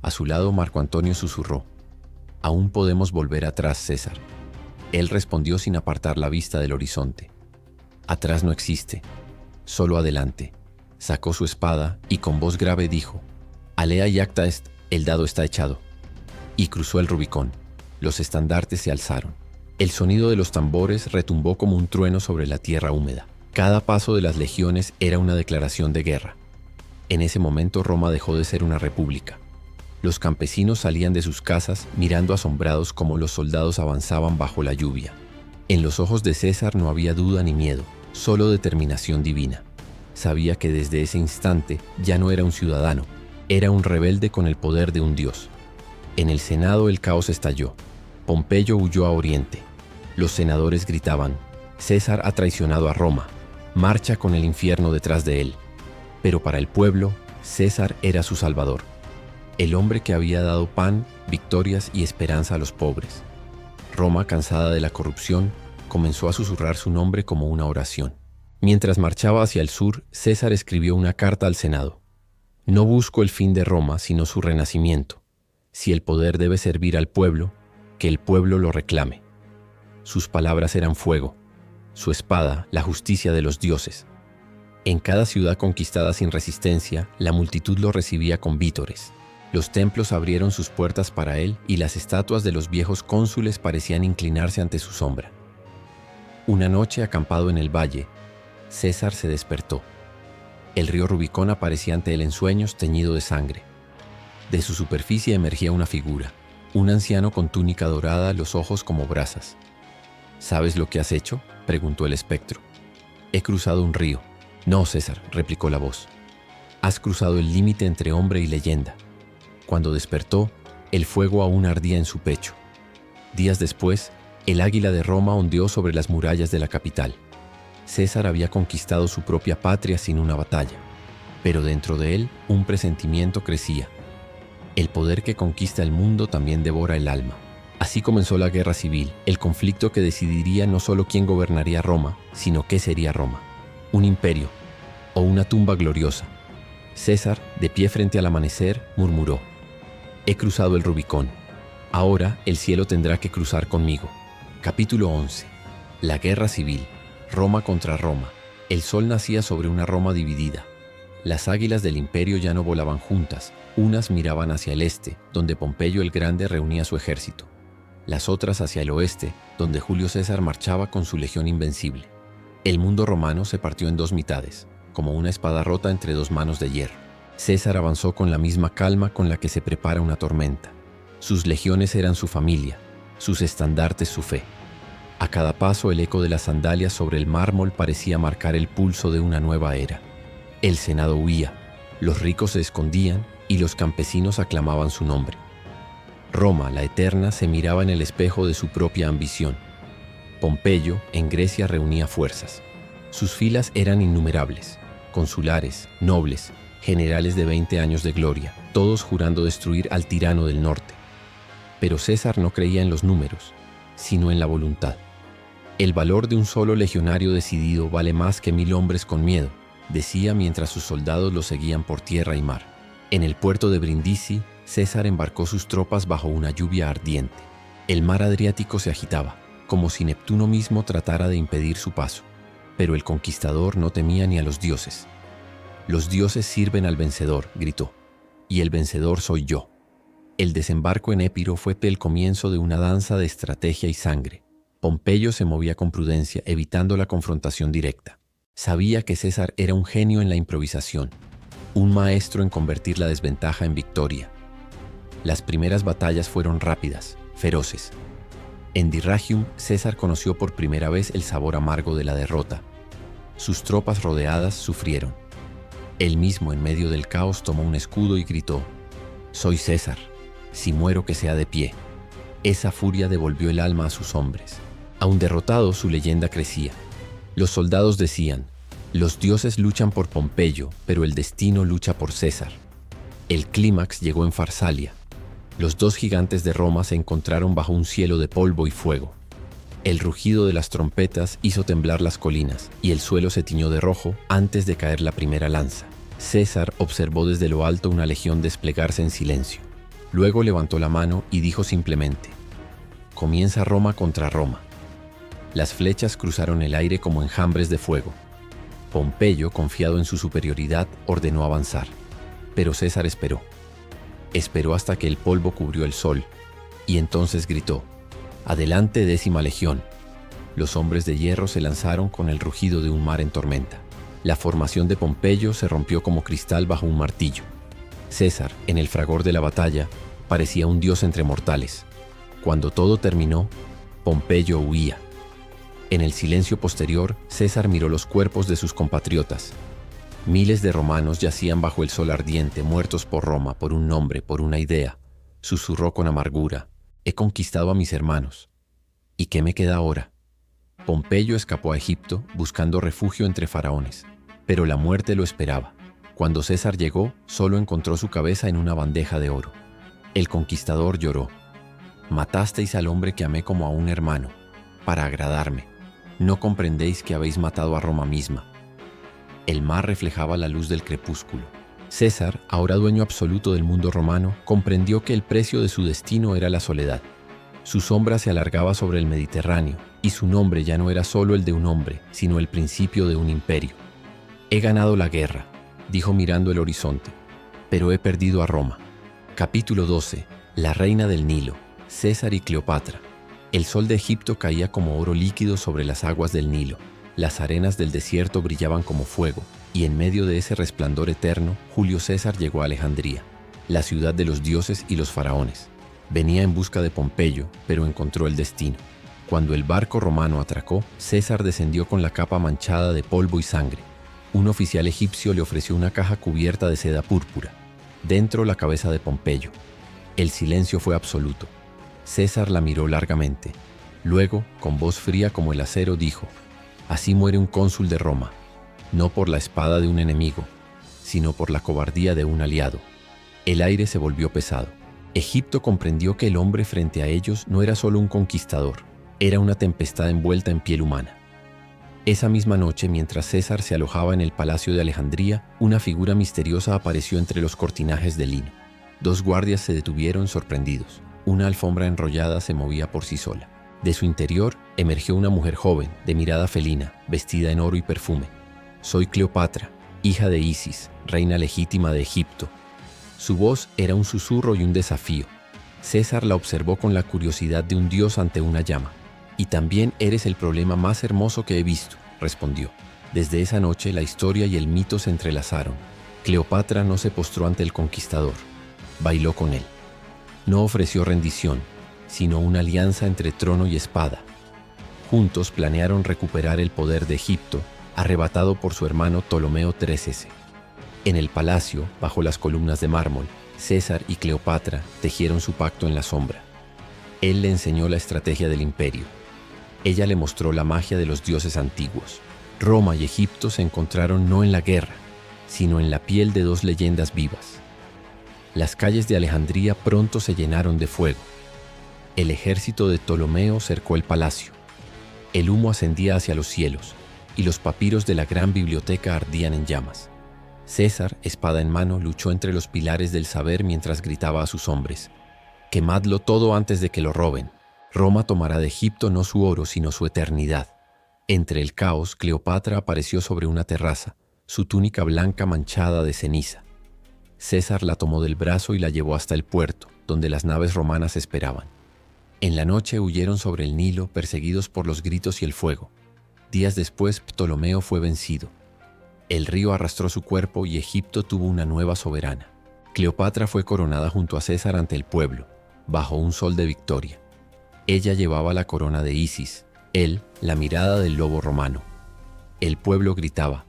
A su lado, Marco Antonio susurró: «Aún podemos volver atrás, César». Él respondió sin apartar la vista del horizonte: «Atrás no existe, solo adelante». Sacó su espada y con voz grave dijo: «Alea iacta est, el dado está echado». Y cruzó el Rubicón. Los estandartes se alzaron. El sonido de los tambores retumbó como un trueno sobre la tierra húmeda. Cada paso de las legiones era una declaración de guerra. En ese momento Roma dejó de ser una república. Los campesinos salían de sus casas mirando asombrados cómo los soldados avanzaban bajo la lluvia. En los ojos de César no había duda ni miedo, solo determinación divina. Sabía que desde ese instante ya no era un ciudadano, era un rebelde con el poder de un dios. En el Senado el caos estalló. Pompeyo huyó a Oriente. Los senadores gritaban: «César ha traicionado a Roma, marcha con el infierno detrás de él». Pero para el pueblo, César era su salvador. El hombre que había dado pan, victorias y esperanza a los pobres. Roma, cansada de la corrupción, comenzó a susurrar su nombre como una oración. Mientras marchaba hacia el sur, César escribió una carta al Senado: «No busco el fin de Roma, sino su renacimiento. Si el poder debe servir al pueblo, que el pueblo lo reclame. Sus palabras eran fuego, su espada, la justicia de los dioses. En cada ciudad conquistada sin resistencia, la multitud lo recibía con vítores. Los templos abrieron sus puertas para él y las estatuas de los viejos cónsules parecían inclinarse ante su sombra. Una noche, acampado en el valle, César se despertó. El río Rubicón aparecía ante él en sueños teñido de sangre. De su superficie emergía una figura, un anciano con túnica dorada, los ojos como brasas. ¿Sabes lo que has hecho?, preguntó el espectro. He cruzado un río. No, César, replicó la voz. Has cruzado el límite entre hombre y leyenda. Cuando despertó, el fuego aún ardía en su pecho. Días después, el águila de Roma ondeó sobre las murallas de la capital. César había conquistado su propia patria sin una batalla, pero dentro de él un presentimiento crecía. El poder que conquista el mundo también devora el alma. Así comenzó la guerra civil, el conflicto que decidiría no solo quién gobernaría Roma, sino qué sería Roma. Un imperio o una tumba gloriosa. César, de pie frente al amanecer, murmuró: he cruzado el Rubicón. Ahora el cielo tendrá que cruzar conmigo. Capítulo 11. La guerra civil. Roma contra Roma. El sol nacía sobre una Roma dividida. Las águilas del imperio ya no volaban juntas. Unas miraban hacia el este, donde Pompeyo el Grande reunía su ejército. Las otras hacia el oeste, donde Julio César marchaba con su legión invencible. El mundo romano se partió en dos mitades, como una espada rota entre dos manos de hierro. César avanzó con la misma calma con la que se prepara una tormenta. Sus legiones eran su familia, sus estandartes su fe. A cada paso el eco de las sandalias sobre el mármol parecía marcar el pulso de una nueva era. El Senado huía, los ricos se escondían y los campesinos aclamaban su nombre. Roma, la eterna, se miraba en el espejo de su propia ambición. Pompeyo, en Grecia, reunía fuerzas. Sus filas eran innumerables, consulares, nobles, generales de 20 años de gloria, todos jurando destruir al tirano del norte. Pero César no creía en los números, sino en la voluntad. El valor de un solo legionario decidido vale más que 1000 hombres con miedo, decía mientras sus soldados lo seguían por tierra y mar. En el puerto de Brindisi, César embarcó sus tropas bajo una lluvia ardiente. El mar Adriático se agitaba, como si Neptuno mismo tratara de impedir su paso. Pero el conquistador no temía ni a los dioses. «Los dioses sirven al vencedor», gritó, «y el vencedor soy yo». El desembarco en Épiro fue el comienzo de una danza de estrategia y sangre. Pompeyo se movía con prudencia, evitando la confrontación directa. Sabía que César era un genio en la improvisación, un maestro en convertir la desventaja en victoria. Las primeras batallas fueron rápidas, feroces. En Dyrrachium, César conoció por primera vez el sabor amargo de la derrota. Sus tropas rodeadas sufrieron. Él mismo, en medio del caos, tomó un escudo y gritó: «Soy César, si muero que sea de pie». Esa furia devolvió el alma a sus hombres. Aún derrotado, su leyenda crecía. Los soldados decían: «Los dioses luchan por Pompeyo, pero el destino lucha por César». El clímax llegó en Farsalia. Los dos gigantes de Roma se encontraron bajo un cielo de polvo y fuego. El rugido de las trompetas hizo temblar las colinas y el suelo se tiñó de rojo antes de caer la primera lanza. César observó desde lo alto una legión desplegarse en silencio. Luego levantó la mano y dijo simplemente: «Comienza Roma contra Roma». Las flechas cruzaron el aire como enjambres de fuego. Pompeyo, confiado en su superioridad, ordenó avanzar. Pero César esperó. Esperó hasta que el polvo cubrió el sol, y entonces gritó: «Adelante, 10ª legión». Los hombres de hierro se lanzaron con el rugido de un mar en tormenta. La formación de Pompeyo se rompió como cristal bajo un martillo. César, en el fragor de la batalla, parecía un dios entre mortales. Cuando todo terminó, Pompeyo huía. En el silencio posterior, César miró los cuerpos de sus compatriotas. Miles de romanos yacían bajo el sol ardiente, muertos por Roma, por un nombre, por una idea. Susurró con amargura: «He conquistado a mis hermanos. ¿Y qué me queda ahora?». Pompeyo escapó a Egipto, buscando refugio entre faraones. Pero la muerte lo esperaba. Cuando César llegó, solo encontró su cabeza en una bandeja de oro. El conquistador lloró: «Matasteis al hombre que amé como a un hermano, para agradarme. No comprendéis que habéis matado a Roma misma». El mar reflejaba la luz del crepúsculo. César, ahora dueño absoluto del mundo romano, comprendió que el precio de su destino era la soledad. Su sombra se alargaba sobre el Mediterráneo, y su nombre ya no era solo el de un hombre, sino el principio de un imperio. «He ganado la guerra», dijo mirando el horizonte, «pero he perdido a Roma». Capítulo 12. La reina del Nilo, César y Cleopatra. El sol de Egipto caía como oro líquido sobre las aguas del Nilo. Las arenas del desierto brillaban como fuego, y en medio de ese resplandor eterno, Julio César llegó a Alejandría, la ciudad de los dioses y los faraones. Venía en busca de Pompeyo, pero encontró el destino. Cuando el barco romano atracó, César descendió con la capa manchada de polvo y sangre. Un oficial egipcio le ofreció una caja cubierta de seda púrpura. Dentro, la cabeza de Pompeyo. El silencio fue absoluto. César la miró largamente. Luego, con voz fría como el acero, dijo: «Así muere un cónsul de Roma, no por la espada de un enemigo, sino por la cobardía de un aliado». El aire se volvió pesado. Egipto comprendió que el hombre frente a ellos no era solo un conquistador, era una tempestad envuelta en piel humana. Esa misma noche, mientras César se alojaba en el palacio de Alejandría, una figura misteriosa apareció entre los cortinajes de lino. Dos guardias se detuvieron sorprendidos. Una alfombra enrollada se movía por sí sola. De su interior emergió una mujer joven, de mirada felina, vestida en oro y perfume. «Soy Cleopatra, hija de Isis, reina legítima de Egipto». Su voz era un susurro y un desafío. César la observó con la curiosidad de un dios ante una llama. «Y también eres el problema más hermoso que he visto», respondió. Desde esa noche la historia y el mito se entrelazaron. Cleopatra no se postró ante el conquistador, bailó con él. No ofreció rendición, sino una alianza entre trono y espada. Juntos planearon recuperar el poder de Egipto, arrebatado por su hermano Ptolomeo III. En el palacio, bajo las columnas de mármol, César y Cleopatra tejieron su pacto en la sombra. Él le enseñó la estrategia del imperio. Ella le mostró la magia de los dioses antiguos. Roma y Egipto se encontraron no en la guerra, sino en la piel de dos leyendas vivas. Las calles de Alejandría pronto se llenaron de fuego. El ejército de Ptolomeo cercó el palacio. El humo ascendía hacia los cielos, y los papiros de la gran biblioteca ardían en llamas. César, espada en mano, luchó entre los pilares del saber mientras gritaba a sus hombres: «Quemadlo todo antes de que lo roben. Roma tomará de Egipto no su oro, sino su eternidad». Entre el caos, Cleopatra apareció sobre una terraza, su túnica blanca manchada de ceniza. César la tomó del brazo y la llevó hasta el puerto, donde las naves romanas esperaban. En la noche huyeron sobre el Nilo, perseguidos por los gritos y el fuego. Días después, Ptolomeo fue vencido. El río arrastró su cuerpo y Egipto tuvo una nueva soberana. Cleopatra fue coronada junto a César ante el pueblo, bajo un sol de victoria. Ella llevaba la corona de Isis, él la mirada del lobo romano. El pueblo gritaba: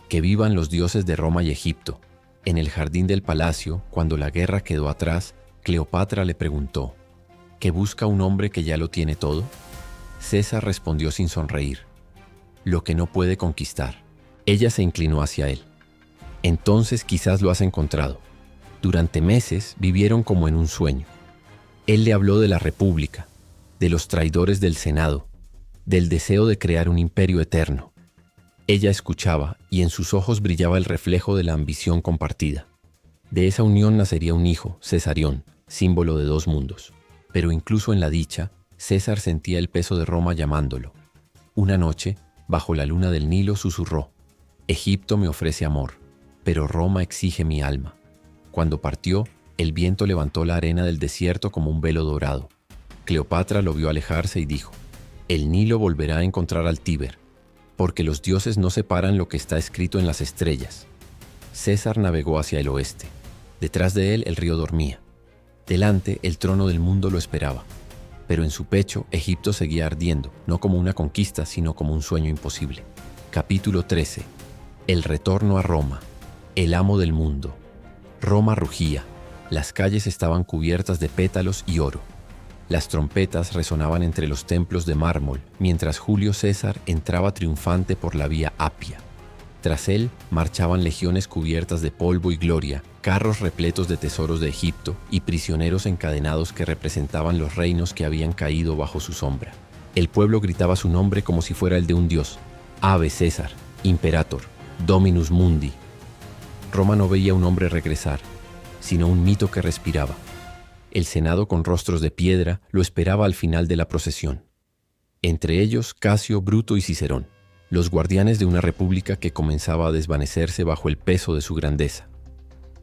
«¡Que vivan los dioses de Roma y Egipto!». En el jardín del palacio, cuando la guerra quedó atrás, Cleopatra le preguntó: «¿Qué busca un hombre que ya lo tiene todo?». César respondió sin sonreír: «Lo que no puede conquistar». Ella se inclinó hacia él. «Entonces quizás lo has encontrado». Durante meses vivieron como en un sueño. Él le habló de la República, de los traidores del Senado, del deseo de crear un imperio eterno. Ella escuchaba y en sus ojos brillaba el reflejo de la ambición compartida. De esa unión nacería un hijo, Cesarión, símbolo de dos mundos. Pero incluso en la dicha, César sentía el peso de Roma llamándolo. Una noche, bajo la luna del Nilo, susurró: «Egipto me ofrece amor, pero Roma exige mi alma». Cuando partió, el viento levantó la arena del desierto como un velo dorado. Cleopatra lo vio alejarse y dijo: «El Nilo volverá a encontrar al Tíber, porque los dioses no separan lo que está escrito en las estrellas». César navegó hacia el oeste. Detrás de él el río dormía. Delante el trono del mundo lo esperaba. Pero en su pecho Egipto seguía ardiendo, no como una conquista, sino como un sueño imposible. Capítulo 13. El retorno a Roma. El amo del mundo. Roma rugía. Las calles estaban cubiertas de pétalos y oro. Las trompetas resonaban entre los templos de mármol, mientras Julio César entraba triunfante por la vía Apia. Tras él marchaban legiones cubiertas de polvo y gloria, carros repletos de tesoros de Egipto y prisioneros encadenados que representaban los reinos que habían caído bajo su sombra. El pueblo gritaba su nombre como si fuera el de un dios: «Ave César, Imperator, Dominus Mundi». Roma no veía un hombre regresar, sino un mito que respiraba. El Senado con rostros de piedra lo esperaba al final de la procesión. Entre ellos Casio, Bruto y Cicerón, los guardianes de una república que comenzaba a desvanecerse bajo el peso de su grandeza.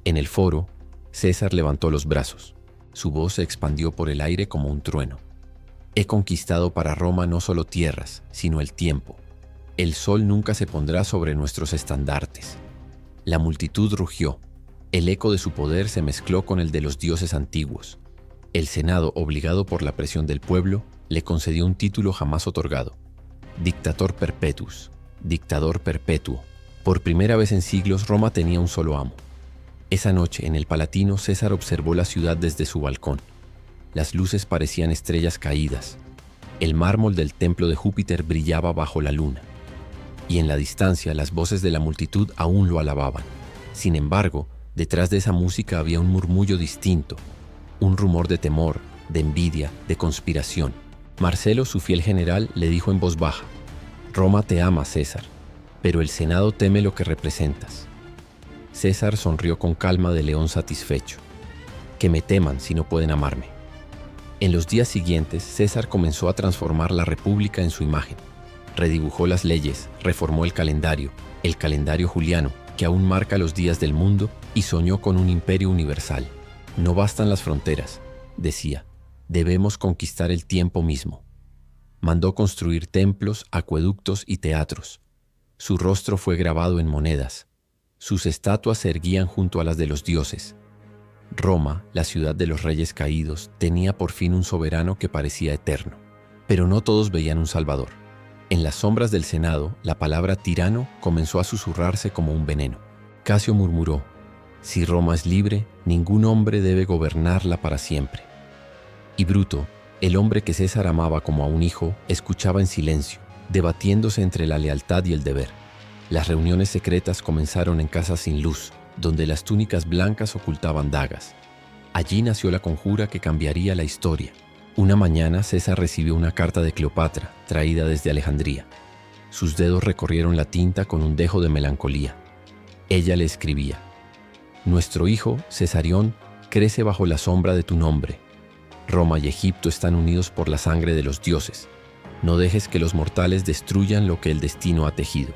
En el foro, César levantó los brazos. Su voz se expandió por el aire como un trueno. He conquistado para Roma no solo tierras, sino el tiempo. El sol nunca se pondrá sobre nuestros estandartes. La multitud rugió. El eco de su poder se mezcló con el de los dioses antiguos. El Senado, obligado por la presión del pueblo, le concedió un título jamás otorgado: Dictator Perpetuus, dictador perpetuo. Por primera vez en siglos, Roma tenía un solo amo. Esa noche, en el Palatino, César observó la ciudad desde su balcón. Las luces parecían estrellas caídas. El mármol del templo de Júpiter brillaba bajo la luna. Y en la distancia, las voces de la multitud aún lo alababan. Sin embargo, detrás de esa música había un murmullo distinto, un rumor de temor, de envidia, de conspiración. Marcelo, su fiel general, le dijo en voz baja: Roma te ama, César, pero el Senado teme lo que representas. César sonrió con calma de león satisfecho. Que me teman si no pueden amarme. En los días siguientes, César comenzó a transformar la república en su imagen. Redibujó las leyes, reformó el calendario juliano, que aún marca los días del mundo, y soñó con un imperio universal. No bastan las fronteras, decía, debemos conquistar el tiempo mismo. Mandó construir templos, acueductos y teatros. Su rostro fue grabado en monedas. Sus estatuas se erguían junto a las de los dioses. Roma, la ciudad de los reyes caídos, tenía por fin un soberano que parecía eterno. Pero no todos veían un salvador. En las sombras del Senado, la palabra tirano comenzó a susurrarse como un veneno. Casio murmuró: si Roma es libre, ningún hombre debe gobernarla para siempre. Y Bruto, el hombre que César amaba como a un hijo, escuchaba en silencio, debatiéndose entre la lealtad y el deber. Las reuniones secretas comenzaron en casas sin luz, donde las túnicas blancas ocultaban dagas. Allí nació la conjura que cambiaría la historia. Una mañana César recibió una carta de Cleopatra, traída desde Alejandría. Sus dedos recorrieron la tinta con un dejo de melancolía. Ella le escribía: nuestro hijo, Cesarión, crece bajo la sombra de tu nombre. Roma y Egipto están unidos por la sangre de los dioses. No dejes que los mortales destruyan lo que el destino ha tejido.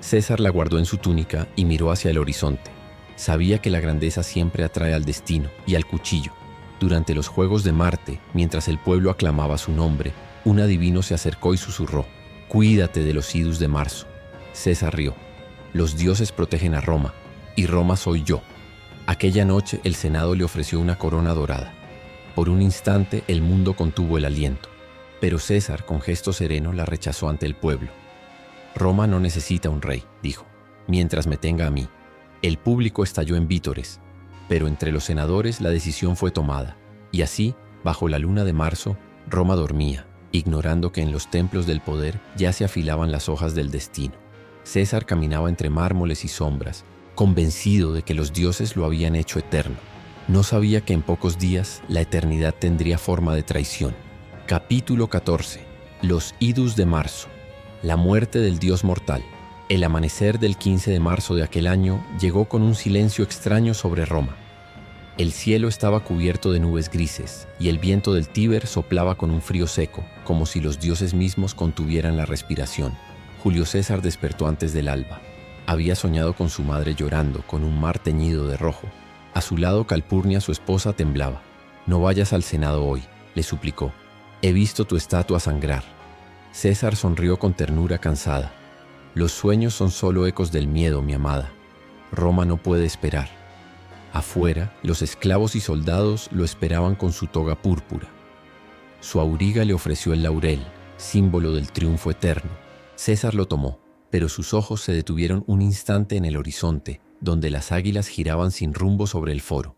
César la guardó en su túnica y miró hacia el horizonte. Sabía que la grandeza siempre atrae al destino y al cuchillo. Durante los Juegos de Marte, mientras el pueblo aclamaba su nombre, un adivino se acercó y susurró: cuídate de los idus de marzo. César rió. Los dioses protegen a Roma, y Roma soy yo. Aquella noche el Senado le ofreció una corona dorada. Por un instante el mundo contuvo el aliento, pero César, con gesto sereno, la rechazó ante el pueblo. Roma no necesita un rey, dijo, mientras me tenga a mí. El público estalló en vítores, pero entre los senadores la decisión fue tomada, y así, bajo la luna de marzo, Roma dormía, ignorando que en los templos del poder ya se afilaban las hojas del destino. César caminaba entre mármoles y sombras, convencido de que los dioses lo habían hecho eterno. No sabía que en pocos días la eternidad tendría forma de traición. Capítulo 14. Los idus de marzo. La muerte del dios mortal. El amanecer del 15 de marzo de aquel año llegó con un silencio extraño sobre Roma. El cielo estaba cubierto de nubes grises y el viento del Tíber soplaba con un frío seco, como si los dioses mismos contuvieran la respiración. Julio César despertó antes del alba. Había soñado con su madre llorando, con un mar teñido de rojo. A su lado Calpurnia, su esposa, temblaba. «No vayas al Senado hoy», le suplicó. «He visto tu estatua sangrar». César sonrió con ternura cansada. «Los sueños son solo ecos del miedo, mi amada. Roma no puede esperar». Afuera, los esclavos y soldados lo esperaban con su toga púrpura. Su auriga le ofreció el laurel, símbolo del triunfo eterno. César lo tomó, pero sus ojos se detuvieron un instante en el horizonte, donde las águilas giraban sin rumbo sobre el foro.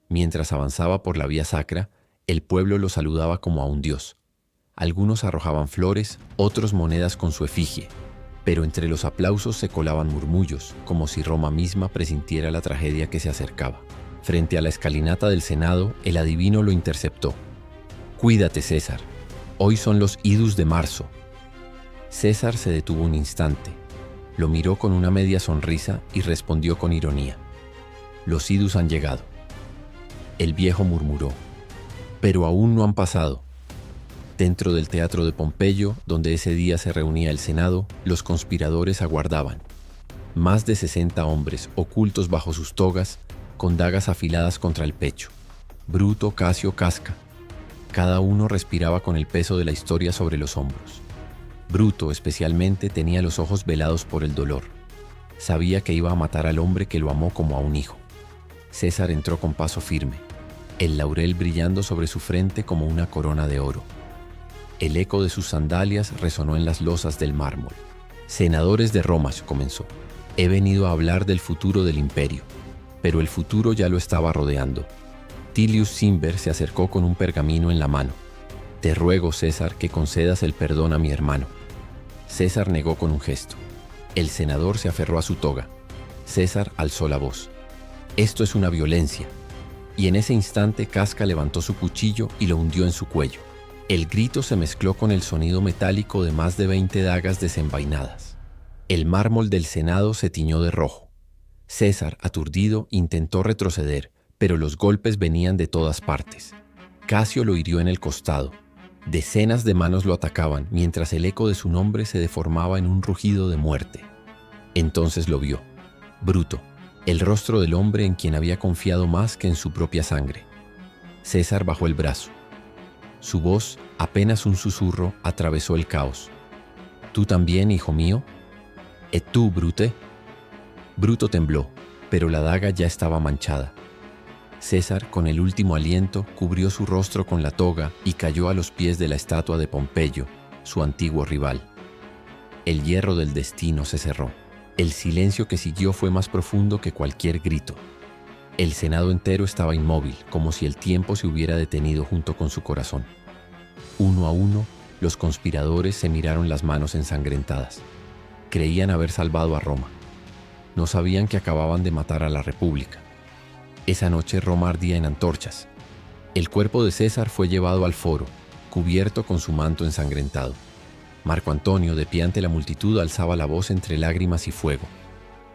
Mientras avanzaba por la vía sacra, el pueblo lo saludaba como a un dios. Algunos arrojaban flores, otros monedas con su efigie, pero entre los aplausos se colaban murmullos, como si Roma misma presintiera la tragedia que se acercaba. Frente a la escalinata del Senado, el adivino lo interceptó. «Cuídate, César. Hoy son los idus de marzo». César se detuvo un instante. Lo miró con una media sonrisa y respondió con ironía: «Los idus han llegado». El viejo murmuró: «Pero aún no han pasado». Dentro del teatro de Pompeyo, donde ese día se reunía el Senado, los conspiradores aguardaban. Más de 60 hombres, ocultos bajo sus togas, con dagas afiladas contra el pecho. Bruto, Casio, Casca. Cada uno respiraba con el peso de la historia sobre los hombros. Bruto, especialmente, tenía los ojos velados por el dolor. Sabía que iba a matar al hombre que lo amó como a un hijo. César entró con paso firme, el laurel brillando sobre su frente como una corona de oro. El eco de sus sandalias resonó en las losas del mármol. «Senadores de Roma», comenzó, «he venido a hablar del futuro del imperio». Pero el futuro ya lo estaba rodeando. Tilius Cimber se acercó con un pergamino en la mano. «Te ruego, César, que concedas el perdón a mi hermano». César negó con un gesto. El senador se aferró a su toga. César alzó la voz: «Esto es una violencia». Y en ese instante Casca levantó su cuchillo y lo hundió en su cuello. El grito se mezcló con el sonido metálico de más de 20 dagas desenvainadas. El mármol del Senado se tiñó de rojo. César, aturdido, intentó retroceder, pero los golpes venían de todas partes. Casio lo hirió en el costado. Decenas de manos lo atacaban, mientras el eco de su nombre se deformaba en un rugido de muerte. Entonces lo vio. Bruto, el rostro del hombre en quien había confiado más que en su propia sangre. César bajó el brazo. Su voz, apenas un susurro, atravesó el caos. «¿Tú también, hijo mío?» «¿Et tú, Brute?» Bruto tembló, pero la daga ya estaba manchada. César, con el último aliento, cubrió su rostro con la toga y cayó a los pies de la estatua de Pompeyo, su antiguo rival. El hierro del destino se cerró. El silencio que siguió fue más profundo que cualquier grito. El Senado entero estaba inmóvil, como si el tiempo se hubiera detenido junto con su corazón. Uno a uno, los conspiradores se miraron las manos ensangrentadas. Creían haber salvado a Roma. No sabían que acababan de matar a la República. Esa noche Roma ardía en antorchas. El cuerpo de César fue llevado al foro, cubierto con su manto ensangrentado. Marco Antonio, de pie ante la multitud, alzaba la voz entre lágrimas y fuego.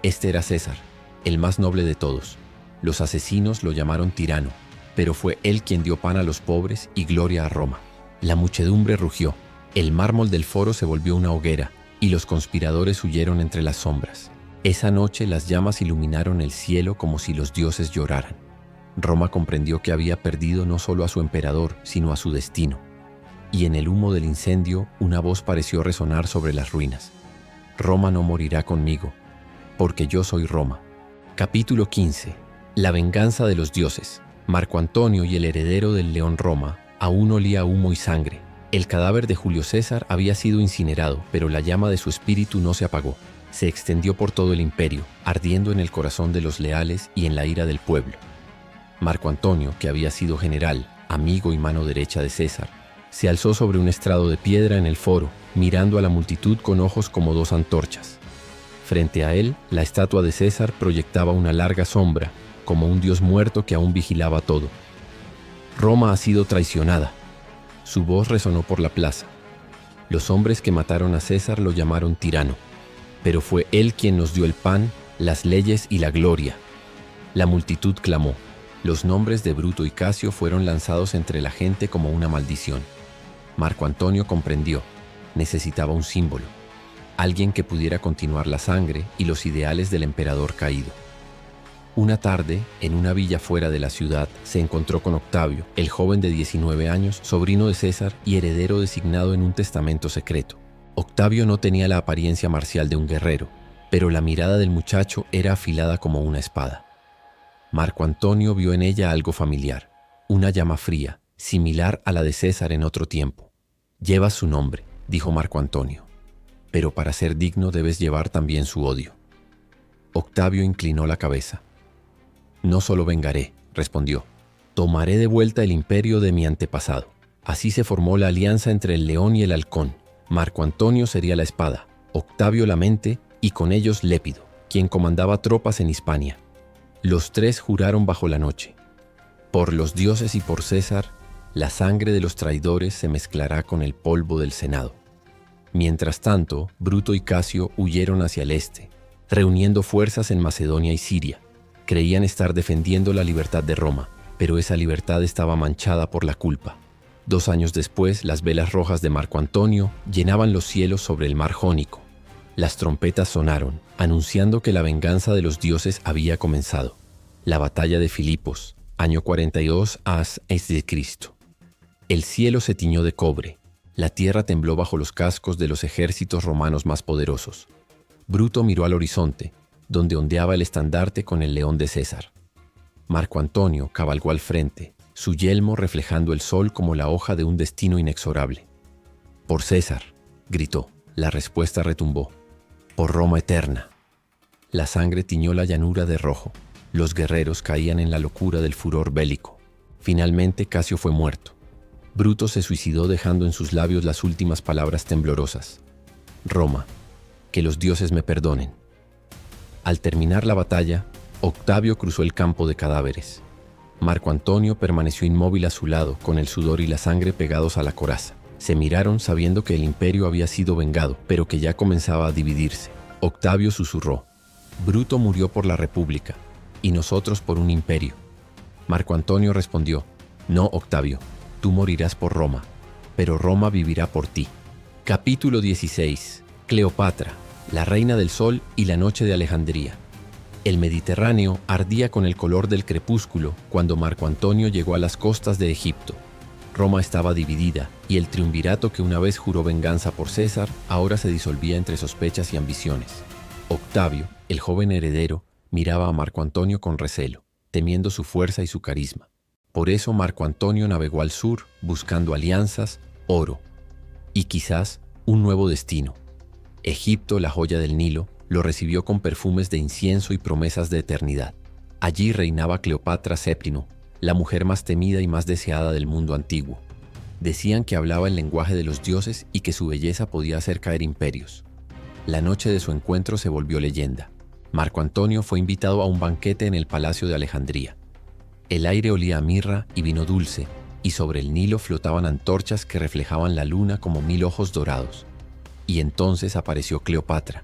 Este era César, el más noble de todos. Los asesinos lo llamaron tirano, pero fue él quien dio pan a los pobres y gloria a Roma. La muchedumbre rugió, el mármol del foro se volvió una hoguera y los conspiradores huyeron entre las sombras. Esa noche las llamas iluminaron el cielo como si los dioses lloraran. Roma comprendió que había perdido no solo a su emperador, sino a su destino. Y en el humo del incendio, una voz pareció resonar sobre las ruinas. «Roma no morirá conmigo, porque yo soy Roma». Capítulo 15. La venganza de los dioses. Marco Antonio y el heredero del león Roma aún olía humo y sangre. El cadáver de Julio César había sido incinerado, pero la llama de su espíritu no se apagó. Se extendió por todo el imperio, ardiendo en el corazón de los leales y en la ira del pueblo. Marco Antonio, que había sido general, amigo y mano derecha de César, se alzó sobre un estrado de piedra en el foro, mirando a la multitud con ojos como dos antorchas. Frente a él, la estatua de César proyectaba una larga sombra, como un dios muerto que aún vigilaba todo. «Roma ha sido traicionada». Su voz resonó por la plaza. Los hombres que mataron a César lo llamaron tirano, pero fue él quien nos dio el pan, las leyes y la gloria. La multitud clamó. Los nombres de Bruto y Casio fueron lanzados entre la gente como una maldición. Marco Antonio comprendió. Necesitaba un símbolo, alguien que pudiera continuar la sangre y los ideales del emperador caído. Una tarde, en una villa fuera de la ciudad, se encontró con Octavio, el joven de 19 años, sobrino de César y heredero designado en un testamento secreto. Octavio no tenía la apariencia marcial de un guerrero, pero la mirada del muchacho era afilada como una espada. Marco Antonio vio en ella algo familiar, una llama fría, similar a la de César en otro tiempo. «Lleva su nombre», dijo Marco Antonio, «pero para ser digno debes llevar también su odio». Octavio inclinó la cabeza. «No solo vengaré», respondió, «tomaré de vuelta el imperio de mi antepasado». Así se formó la alianza entre el león y el halcón. Marco Antonio sería la espada, Octavio la mente y con ellos Lépido, quien comandaba tropas en Hispania. Los tres juraron bajo la noche. «Por los dioses y por César, la sangre de los traidores se mezclará con el polvo del Senado». Mientras tanto, Bruto y Casio huyeron hacia el este, reuniendo fuerzas en Macedonia y Siria. Creían estar defendiendo la libertad de Roma, pero esa libertad estaba manchada por la culpa. 2 años después, las velas rojas de Marco Antonio llenaban los cielos sobre el mar Jónico. Las trompetas sonaron, anunciando que la venganza de los dioses había comenzado. La batalla de Filipos, año 42 a.C. El cielo se tiñó de cobre. La tierra tembló bajo los cascos de los ejércitos romanos más poderosos. Bruto miró al horizonte, donde ondeaba el estandarte con el león de César. Marco Antonio cabalgó al frente, su yelmo reflejando el sol como la hoja de un destino inexorable. «Por César», gritó. La respuesta retumbó. «Por Roma eterna». La sangre tiñó la llanura de rojo. Los guerreros caían en la locura del furor bélico. Finalmente Casio fue muerto. Bruto se suicidó dejando en sus labios las últimas palabras temblorosas. «Roma, que los dioses me perdonen». Al terminar la batalla, Octavio cruzó el campo de cadáveres. Marco Antonio permaneció inmóvil a su lado, con el sudor y la sangre pegados a la coraza. Se miraron sabiendo que el imperio había sido vengado, pero que ya comenzaba a dividirse. Octavio susurró: «Bruto murió por la República, y nosotros por un imperio». Marco Antonio respondió: «No, Octavio, tú morirás por Roma, pero Roma vivirá por ti». Capítulo 16. Cleopatra, la reina del sol y la noche de Alejandría. El Mediterráneo ardía con el color del crepúsculo cuando Marco Antonio llegó a las costas de Egipto. Roma estaba dividida, y el triunvirato que una vez juró venganza por César ahora se disolvía entre sospechas y ambiciones. Octavio, el joven heredero, miraba a Marco Antonio con recelo, temiendo su fuerza y su carisma. Por eso Marco Antonio navegó al sur, buscando alianzas, oro y quizás un nuevo destino. Egipto, la joya del Nilo, lo recibió con perfumes de incienso y promesas de eternidad. Allí reinaba Cleopatra VII, la mujer más temida y más deseada del mundo antiguo. Decían que hablaba el lenguaje de los dioses y que su belleza podía hacer caer imperios. La noche de su encuentro se volvió leyenda. Marco Antonio fue invitado a un banquete en el Palacio de Alejandría. El aire olía a mirra y vino dulce, y sobre el Nilo flotaban antorchas que reflejaban la luna como 1000 ojos dorados. Y entonces apareció Cleopatra.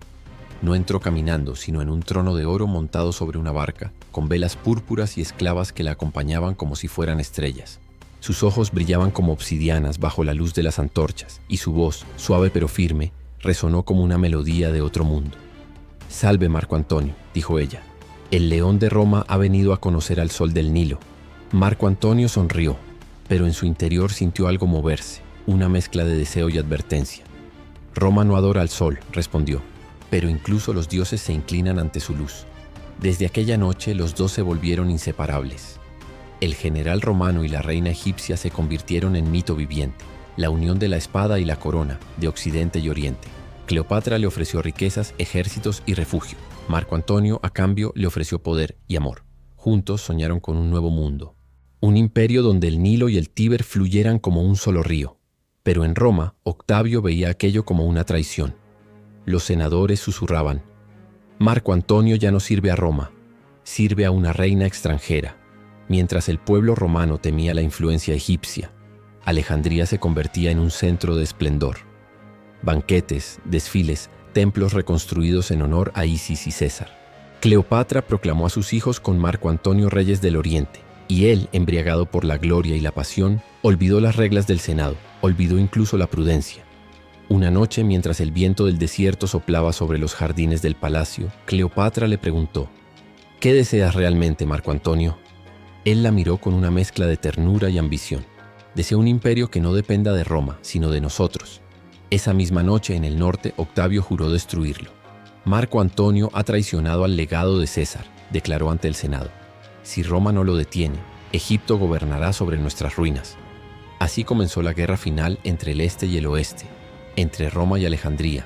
No entró caminando, sino en un trono de oro montado sobre una barca, con velas púrpuras y esclavas que la acompañaban como si fueran estrellas. Sus ojos brillaban como obsidianas bajo la luz de las antorchas, y su voz, suave pero firme, resonó como una melodía de otro mundo. «Salve, Marco Antonio», dijo ella. «El león de Roma ha venido a conocer al sol del Nilo». Marco Antonio sonrió, pero en su interior sintió algo moverse, una mezcla de deseo y advertencia. «Roma no adora al sol», respondió, «pero incluso los dioses se inclinan ante su luz». Desde aquella noche los dos se volvieron inseparables. El general romano y la reina egipcia se convirtieron en mito viviente, la unión de la espada y la corona, de Occidente y Oriente. Cleopatra le ofreció riquezas, ejércitos y refugio. Marco Antonio, a cambio, le ofreció poder y amor. Juntos soñaron con un nuevo mundo, un imperio donde el Nilo y el Tíber fluyeran como un solo río. Pero en Roma, Octavio veía aquello como una traición. Los senadores susurraban: «Marco Antonio ya no sirve a Roma, sirve a una reina extranjera». Mientras el pueblo romano temía la influencia egipcia, Alejandría se convertía en un centro de esplendor. Banquetes, desfiles, templos reconstruidos en honor a Isis y César. Cleopatra proclamó a sus hijos con Marco Antonio reyes del Oriente, y él, embriagado por la gloria y la pasión, olvidó las reglas del Senado, olvidó incluso la prudencia. Una noche, mientras el viento del desierto soplaba sobre los jardines del palacio, Cleopatra le preguntó: «¿Qué deseas realmente, Marco Antonio?». Él la miró con una mezcla de ternura y ambición. «Deseo un imperio que no dependa de Roma, sino de nosotros». Esa misma noche, en el norte, Octavio juró destruirlo. «Marco Antonio ha traicionado al legado de César», declaró ante el Senado. «Si Roma no lo detiene, Egipto gobernará sobre nuestras ruinas». Así comenzó la guerra final entre el este y el oeste, entre Roma y Alejandría,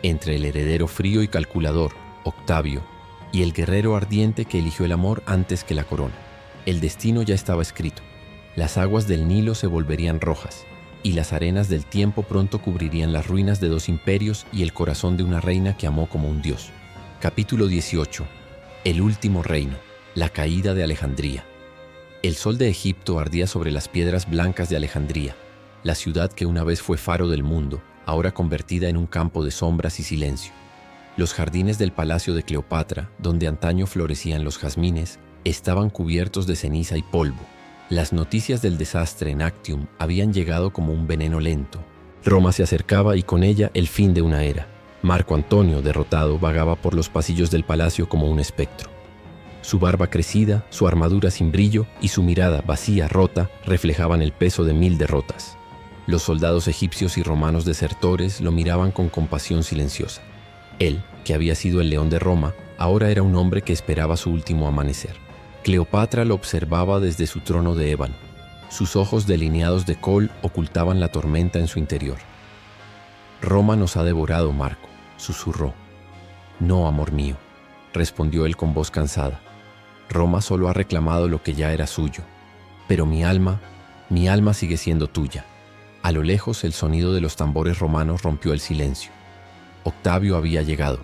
entre el heredero frío y calculador, Octavio, y el guerrero ardiente que eligió el amor antes que la corona. El destino ya estaba escrito. Las aguas del Nilo se volverían rojas, y las arenas del tiempo pronto cubrirían las ruinas de 2 imperios y el corazón de una reina que amó como un dios. Capítulo 18. El último reino, la caída de Alejandría. El sol de Egipto ardía sobre las piedras blancas de Alejandría, la ciudad que una vez fue faro del mundo, ahora convertida en un campo de sombras y silencio. Los jardines del palacio de Cleopatra, donde antaño florecían los jazmines, estaban cubiertos de ceniza y polvo. Las noticias del desastre en Actium habían llegado como un veneno lento. Roma se acercaba y con ella el fin de una era. Marco Antonio, derrotado, vagaba por los pasillos del palacio como un espectro. Su barba crecida, su armadura sin brillo y su mirada vacía, rota, reflejaban el peso de 1000 derrotas. Los soldados egipcios y romanos desertores lo miraban con compasión silenciosa. Él, que había sido el león de Roma, ahora era un hombre que esperaba su último amanecer. Cleopatra lo observaba desde su trono de ébano. Sus ojos delineados de col ocultaban la tormenta en su interior. «Roma nos ha devorado, Marco», susurró. «No, amor mío», respondió él con voz cansada. «Roma solo ha reclamado lo que ya era suyo. Pero mi alma sigue siendo tuya». A lo lejos, el sonido de los tambores romanos rompió el silencio. Octavio había llegado.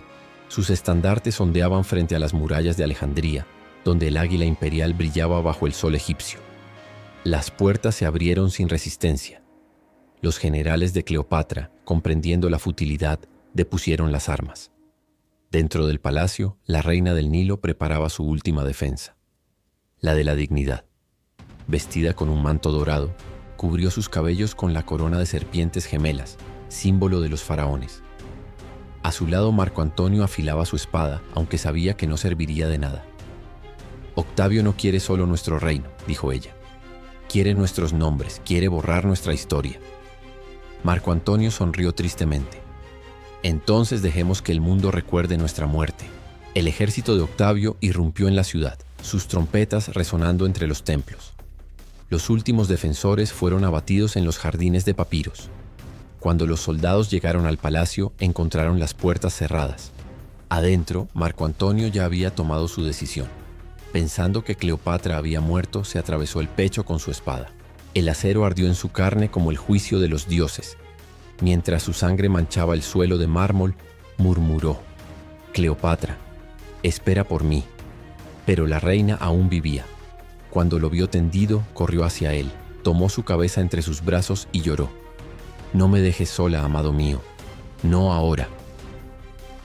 Sus estandartes ondeaban frente a las murallas de Alejandría, donde el águila imperial brillaba bajo el sol egipcio. Las puertas se abrieron sin resistencia. Los generales de Cleopatra, comprendiendo la futilidad, depusieron las armas. Dentro del palacio, la reina del Nilo preparaba su última defensa, la de la dignidad. Vestida con un manto dorado, cubrió sus cabellos con la corona de serpientes gemelas, símbolo de los faraones. A su lado, Marco Antonio afilaba su espada, aunque sabía que no serviría de nada. «Octavio no quiere solo nuestro reino», dijo ella. «Quiere nuestros nombres, quiere borrar nuestra historia». Marco Antonio sonrió tristemente. «Entonces dejemos que el mundo recuerde nuestra muerte». El ejército de Octavio irrumpió en la ciudad, sus trompetas resonando entre los templos. Los últimos defensores fueron abatidos en los jardines de Papiros. Cuando los soldados llegaron al palacio, encontraron las puertas cerradas. Adentro, Marco Antonio ya había tomado su decisión. Pensando que Cleopatra había muerto, se atravesó el pecho con su espada. El acero ardió en su carne como el juicio de los dioses. Mientras su sangre manchaba el suelo de mármol, murmuró: «Cleopatra, espera por mí». Pero la reina aún vivía. Cuando lo vio tendido, corrió hacia él, tomó su cabeza entre sus brazos y lloró. «No me dejes sola, amado mío. No ahora».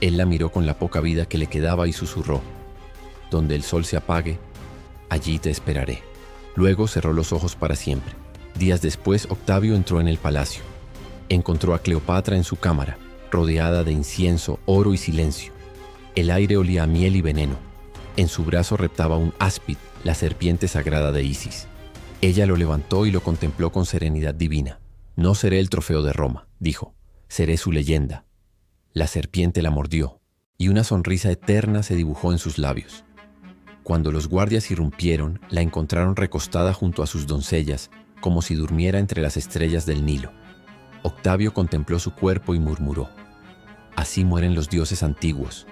Él la miró con la poca vida que le quedaba y susurró: «Donde el sol se apague, allí te esperaré». Luego cerró los ojos para siempre. Días después, Octavio entró en el palacio. Encontró a Cleopatra en su cámara, rodeada de incienso, oro y silencio. El aire olía a miel y veneno. En su brazo reptaba un áspid, la serpiente sagrada de Isis. Ella lo levantó y lo contempló con serenidad divina. «No seré el trofeo de Roma», dijo. «Seré su leyenda». La serpiente la mordió, y una sonrisa eterna se dibujó en sus labios. Cuando los guardias irrumpieron, la encontraron recostada junto a sus doncellas, como si durmiera entre las estrellas del Nilo. Octavio contempló su cuerpo y murmuró: «Así mueren los dioses antiguos».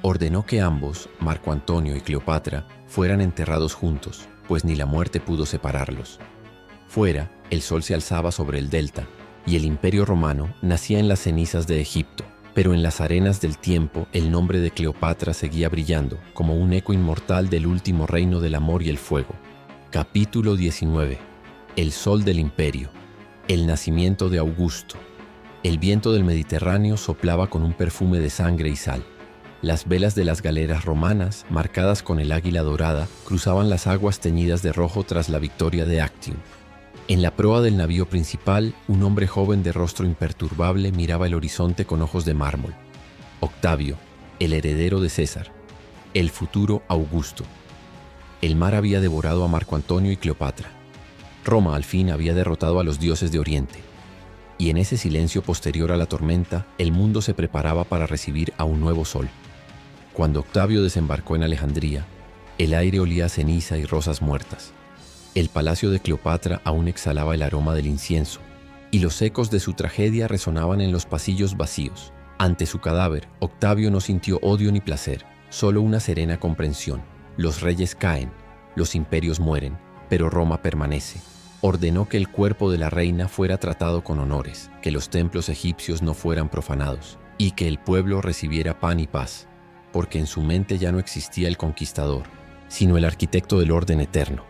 Ordenó que ambos, Marco Antonio y Cleopatra, fueran enterrados juntos, pues ni la muerte pudo separarlos. Fuera, el sol se alzaba sobre el delta, y el imperio romano nacía en las cenizas de Egipto, pero en las arenas del tiempo el nombre de Cleopatra seguía brillando como un eco inmortal del último reino del amor y el fuego. Capítulo 19. El sol del imperio. El nacimiento de Augusto. El viento del Mediterráneo soplaba con un perfume de sangre y sal. Las velas de las galeras romanas, marcadas con el águila dorada, cruzaban las aguas teñidas de rojo tras la victoria de Actium. En la proa del navío principal, un hombre joven de rostro imperturbable miraba el horizonte con ojos de mármol. Octavio, el heredero de César, el futuro Augusto. El mar había devorado a Marco Antonio y Cleopatra. Roma al fin había derrotado a los dioses de Oriente. Y en ese silencio posterior a la tormenta, el mundo se preparaba para recibir a un nuevo sol. Cuando Octavio desembarcó en Alejandría, el aire olía a ceniza y rosas muertas. El palacio de Cleopatra aún exhalaba el aroma del incienso, y los ecos de su tragedia resonaban en los pasillos vacíos. Ante su cadáver, Octavio no sintió odio ni placer, solo una serena comprensión. Los reyes caen, los imperios mueren, pero Roma permanece. Ordenó que el cuerpo de la reina fuera tratado con honores, que los templos egipcios no fueran profanados, y que el pueblo recibiera pan y paz, porque en su mente ya no existía el conquistador, sino el arquitecto del orden eterno.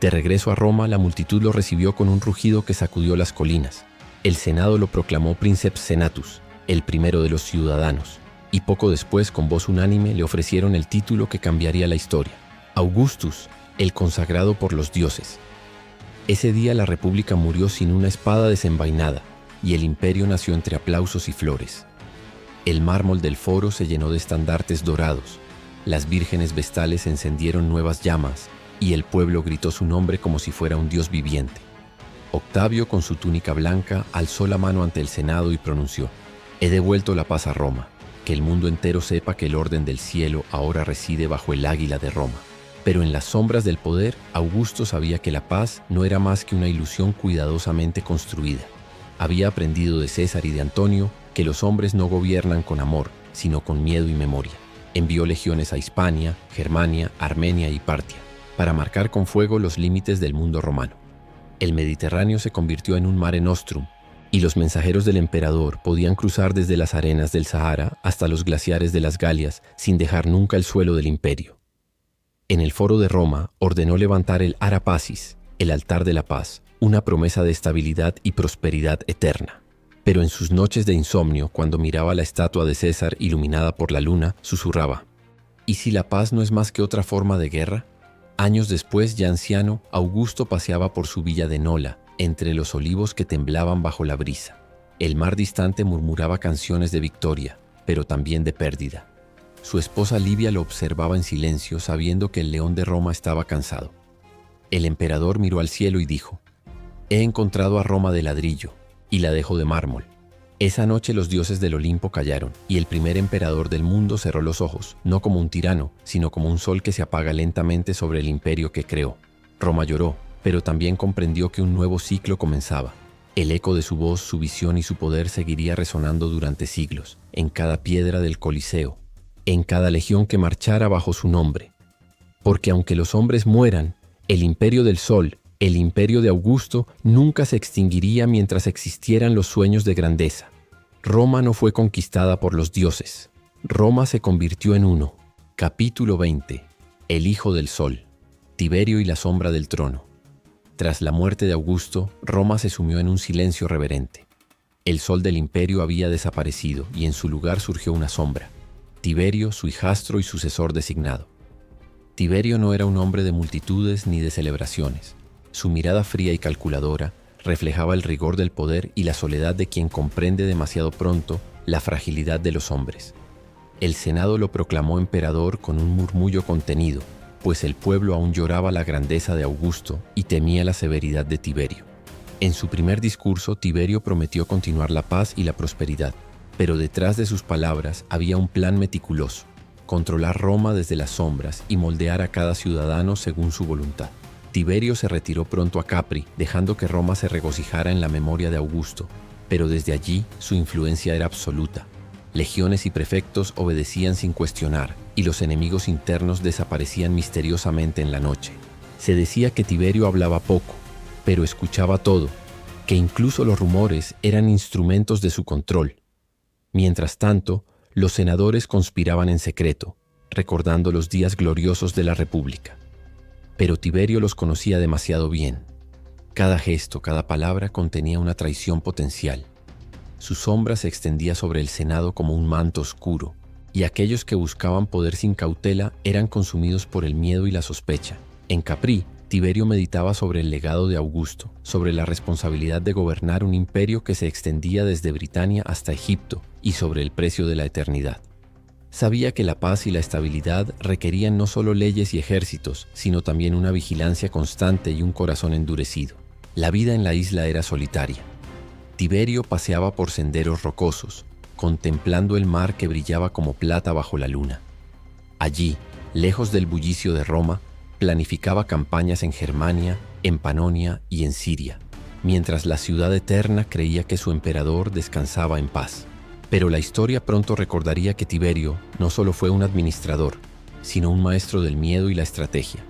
De regreso a Roma, la multitud lo recibió con un rugido que sacudió las colinas. El Senado lo proclamó Princeps Senatus, el primero de los ciudadanos, y poco después, con voz unánime, le ofrecieron el título que cambiaría la historia: Augustus, el consagrado por los dioses. Ese día la República murió sin una espada desenvainada, y el imperio nació entre aplausos y flores. El mármol del foro se llenó de estandartes dorados, las vírgenes vestales encendieron nuevas llamas, y el pueblo gritó su nombre como si fuera un dios viviente. Octavio, con su túnica blanca, alzó la mano ante el Senado y pronunció: «He devuelto la paz a Roma, que el mundo entero sepa que el orden del cielo ahora reside bajo el águila de Roma». Pero en las sombras del poder, Augusto sabía que la paz no era más que una ilusión cuidadosamente construida. Había aprendido de César y de Antonio que los hombres no gobiernan con amor, sino con miedo y memoria. Envió legiones a Hispania, Germania, Armenia y Partia, para marcar con fuego los límites del mundo romano. El Mediterráneo se convirtió en un mare nostrum, y los mensajeros del emperador podían cruzar desde las arenas del Sahara hasta los glaciares de las Galias sin dejar nunca el suelo del imperio. En el foro de Roma ordenó levantar el Ara Pacis, el altar de la paz, una promesa de estabilidad y prosperidad eterna. Pero en sus noches de insomnio, cuando miraba la estatua de César iluminada por la luna, susurraba: ¿y si la paz no es más que otra forma de guerra? Años después, ya anciano, Augusto paseaba por su villa de Nola, entre los olivos que temblaban bajo la brisa. El mar distante murmuraba canciones de victoria, pero también de pérdida. Su esposa Livia lo observaba en silencio, sabiendo que el león de Roma estaba cansado. El emperador miró al cielo y dijo: «He encontrado a Roma de ladrillo, y la dejo de mármol». Esa noche los dioses del Olimpo callaron, y el primer emperador del mundo cerró los ojos, no como un tirano, sino como un sol que se apaga lentamente sobre el imperio que creó. Roma lloró, pero también comprendió que un nuevo ciclo comenzaba. El eco de su voz, su visión y su poder seguiría resonando durante siglos, en cada piedra del Coliseo, en cada legión que marchara bajo su nombre. Porque aunque los hombres mueran, el imperio del sol, el imperio de Augusto, nunca se extinguiría mientras existieran los sueños de grandeza. Roma no fue conquistada por los dioses. Roma se convirtió en uno. Capítulo 20. El Hijo del Sol. Tiberio y la sombra del trono. Tras la muerte de Augusto, Roma se sumió en un silencio reverente. El sol del imperio había desaparecido y en su lugar surgió una sombra: Tiberio, su hijastro y sucesor designado. Tiberio no era un hombre de multitudes ni de celebraciones. Su mirada fría y calculadora reflejaba el rigor del poder y la soledad de quien comprende demasiado pronto la fragilidad de los hombres. El Senado lo proclamó emperador con un murmullo contenido, pues el pueblo aún lloraba la grandeza de Augusto y temía la severidad de Tiberio. En su primer discurso, Tiberio prometió continuar la paz y la prosperidad, pero detrás de sus palabras había un plan meticuloso: controlar Roma desde las sombras y moldear a cada ciudadano según su voluntad. Tiberio se retiró pronto a Capri, dejando que Roma se regocijara en la memoria de Augusto, pero desde allí su influencia era absoluta. Legiones y prefectos obedecían sin cuestionar, y los enemigos internos desaparecían misteriosamente en la noche. Se decía que Tiberio hablaba poco, pero escuchaba todo, que incluso los rumores eran instrumentos de su control. Mientras tanto, los senadores conspiraban en secreto, recordando los días gloriosos de la República. Pero Tiberio los conocía demasiado bien. Cada gesto, cada palabra contenía una traición potencial. Su sombra se extendía sobre el Senado como un manto oscuro, y aquellos que buscaban poder sin cautela eran consumidos por el miedo y la sospecha. En Capri, Tiberio meditaba sobre el legado de Augusto, sobre la responsabilidad de gobernar un imperio que se extendía desde Britania hasta Egipto, y sobre el precio de la eternidad. Sabía que la paz y la estabilidad requerían no solo leyes y ejércitos, sino también una vigilancia constante y un corazón endurecido. La vida en la isla era solitaria. Tiberio paseaba por senderos rocosos, contemplando el mar que brillaba como plata bajo la luna. Allí, lejos del bullicio de Roma, planificaba campañas en Germania, en Panonia y en Siria, mientras la ciudad eterna creía que su emperador descansaba en paz. Pero la historia pronto recordaría que Tiberio no solo fue un administrador, sino un maestro del miedo y la estrategia.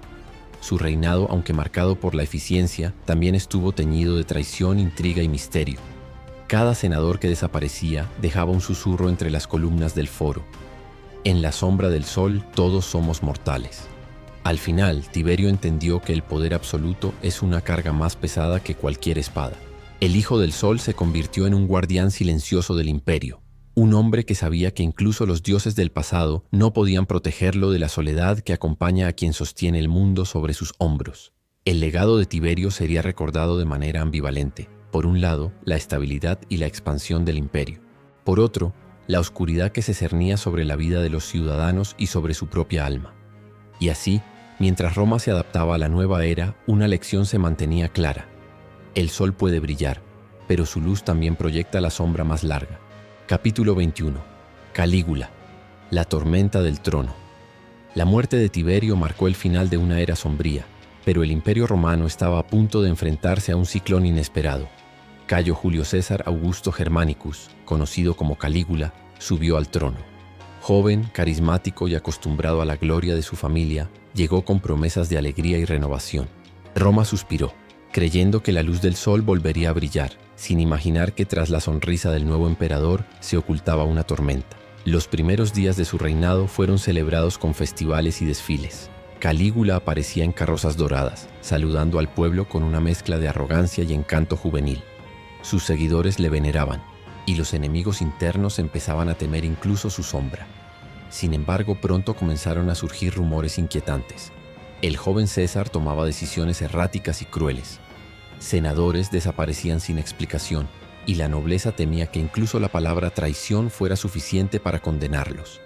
Su reinado, aunque marcado por la eficiencia, también estuvo teñido de traición, intriga y misterio. Cada senador que desaparecía dejaba un susurro entre las columnas del foro: en la sombra del sol todos somos mortales. Al final, Tiberio entendió que el poder absoluto es una carga más pesada que cualquier espada. El Hijo del Sol se convirtió en un guardián silencioso del imperio, un hombre que sabía que incluso los dioses del pasado no podían protegerlo de la soledad que acompaña a quien sostiene el mundo sobre sus hombros. El legado de Tiberio sería recordado de manera ambivalente. Por un lado, la estabilidad y la expansión del imperio. Por otro, la oscuridad que se cernía sobre la vida de los ciudadanos y sobre su propia alma. Y así, mientras Roma se adaptaba a la nueva era, una lección se mantenía clara. El sol puede brillar, pero su luz también proyecta la sombra más larga. Capítulo 21. Calígula, la tormenta del trono. La muerte de Tiberio marcó el final de una era sombría, pero el Imperio Romano estaba a punto de enfrentarse a un ciclón inesperado. Cayo Julio César Augusto Germanicus, conocido como Calígula, subió al trono. Joven, carismático y acostumbrado a la gloria de su familia, llegó con promesas de alegría y renovación. Roma suspiró, creyendo que la luz del sol volvería a brillar, sin imaginar que tras la sonrisa del nuevo emperador se ocultaba una tormenta. Los primeros días de su reinado fueron celebrados con festivales y desfiles. Calígula aparecía en carrozas doradas, saludando al pueblo con una mezcla de arrogancia y encanto juvenil. Sus seguidores le veneraban, y los enemigos internos empezaban a temer incluso su sombra. Sin embargo, pronto comenzaron a surgir rumores inquietantes. El joven César tomaba decisiones erráticas y crueles. Senadores desaparecían sin explicación, y la nobleza temía que incluso la palabra traición fuera suficiente para condenarlos.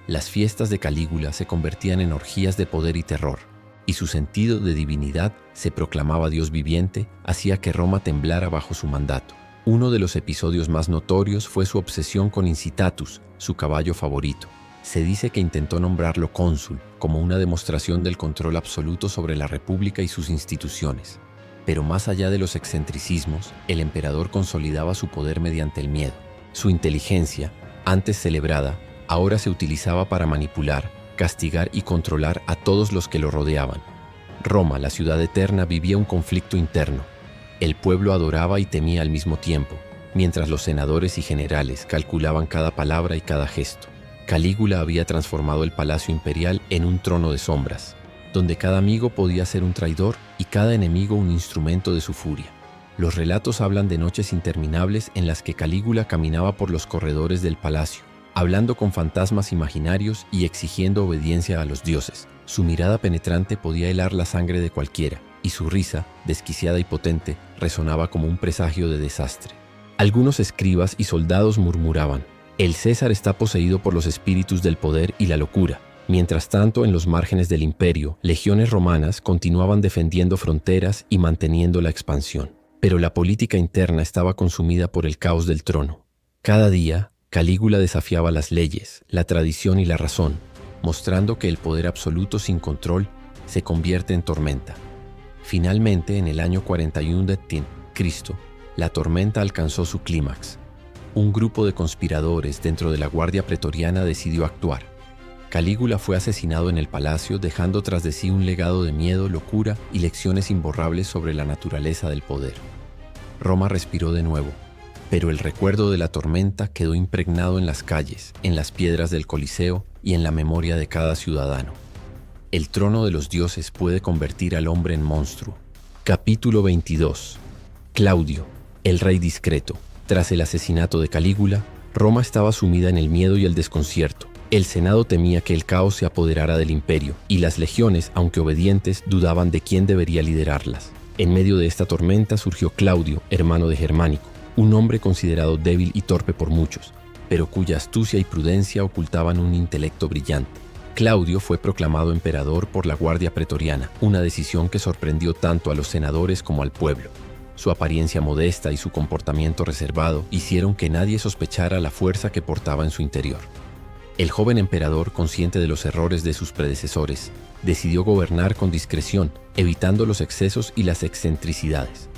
Las fiestas de Calígula se convertían en orgías de poder y terror, y su sentido de divinidad, se proclamaba Dios viviente, hacía que Roma temblara bajo su mandato. Uno de los episodios más notorios fue su obsesión con Incitatus, su caballo favorito. Se dice que intentó nombrarlo cónsul, como una demostración del control absoluto sobre la república y sus instituciones. Pero más allá de los excentricismos, el emperador consolidaba su poder mediante el miedo. Su inteligencia, antes celebrada, ahora se utilizaba para manipular, castigar y controlar a todos los que lo rodeaban. Roma, la ciudad eterna, vivía un conflicto interno. El pueblo adoraba y temía al mismo tiempo, mientras los senadores y generales calculaban cada palabra y cada gesto. Calígula había transformado el palacio imperial en un trono de sombras, donde cada amigo podía ser un traidor y cada enemigo un instrumento de su furia. Los relatos hablan de noches interminables en las que Calígula caminaba por los corredores del palacio, hablando con fantasmas imaginarios y exigiendo obediencia a los dioses. Su mirada penetrante podía helar la sangre de cualquiera, y su risa, desquiciada y potente, resonaba como un presagio de desastre. Algunos escribas y soldados murmuraban: «El César está poseído por los espíritus del poder y la locura». Mientras tanto, en los márgenes del imperio, legiones romanas continuaban defendiendo fronteras y manteniendo la expansión. Pero la política interna estaba consumida por el caos del trono. Cada día, Calígula desafiaba las leyes, la tradición y la razón, mostrando que el poder absoluto sin control se convierte en tormenta. Finalmente, en el año 41 de Cristo, la tormenta alcanzó su clímax. Un grupo de conspiradores dentro de la Guardia Pretoriana decidió actuar. Calígula fue asesinado en el palacio, dejando tras de sí un legado de miedo, locura y lecciones imborrables sobre la naturaleza del poder. Roma respiró de nuevo, pero el recuerdo de la tormenta quedó impregnado en las calles, en las piedras del Coliseo y en la memoria de cada ciudadano. El trono de los dioses puede convertir al hombre en monstruo. Capítulo 22. Claudio, el rey discreto. Tras el asesinato de Calígula, Roma estaba sumida en el miedo y el desconcierto. El Senado temía que el caos se apoderara del imperio, y las legiones, aunque obedientes, dudaban de quién debería liderarlas. En medio de esta tormenta surgió Claudio, hermano de Germánico, un hombre considerado débil y torpe por muchos, pero cuya astucia y prudencia ocultaban un intelecto brillante. Claudio fue proclamado emperador por la Guardia Pretoriana, una decisión que sorprendió tanto a los senadores como al pueblo. Su apariencia modesta y su comportamiento reservado hicieron que nadie sospechara la fuerza que portaba en su interior. El joven emperador, consciente de los errores de sus predecesores, decidió gobernar con discreción, evitando los excesos y las excentricidades.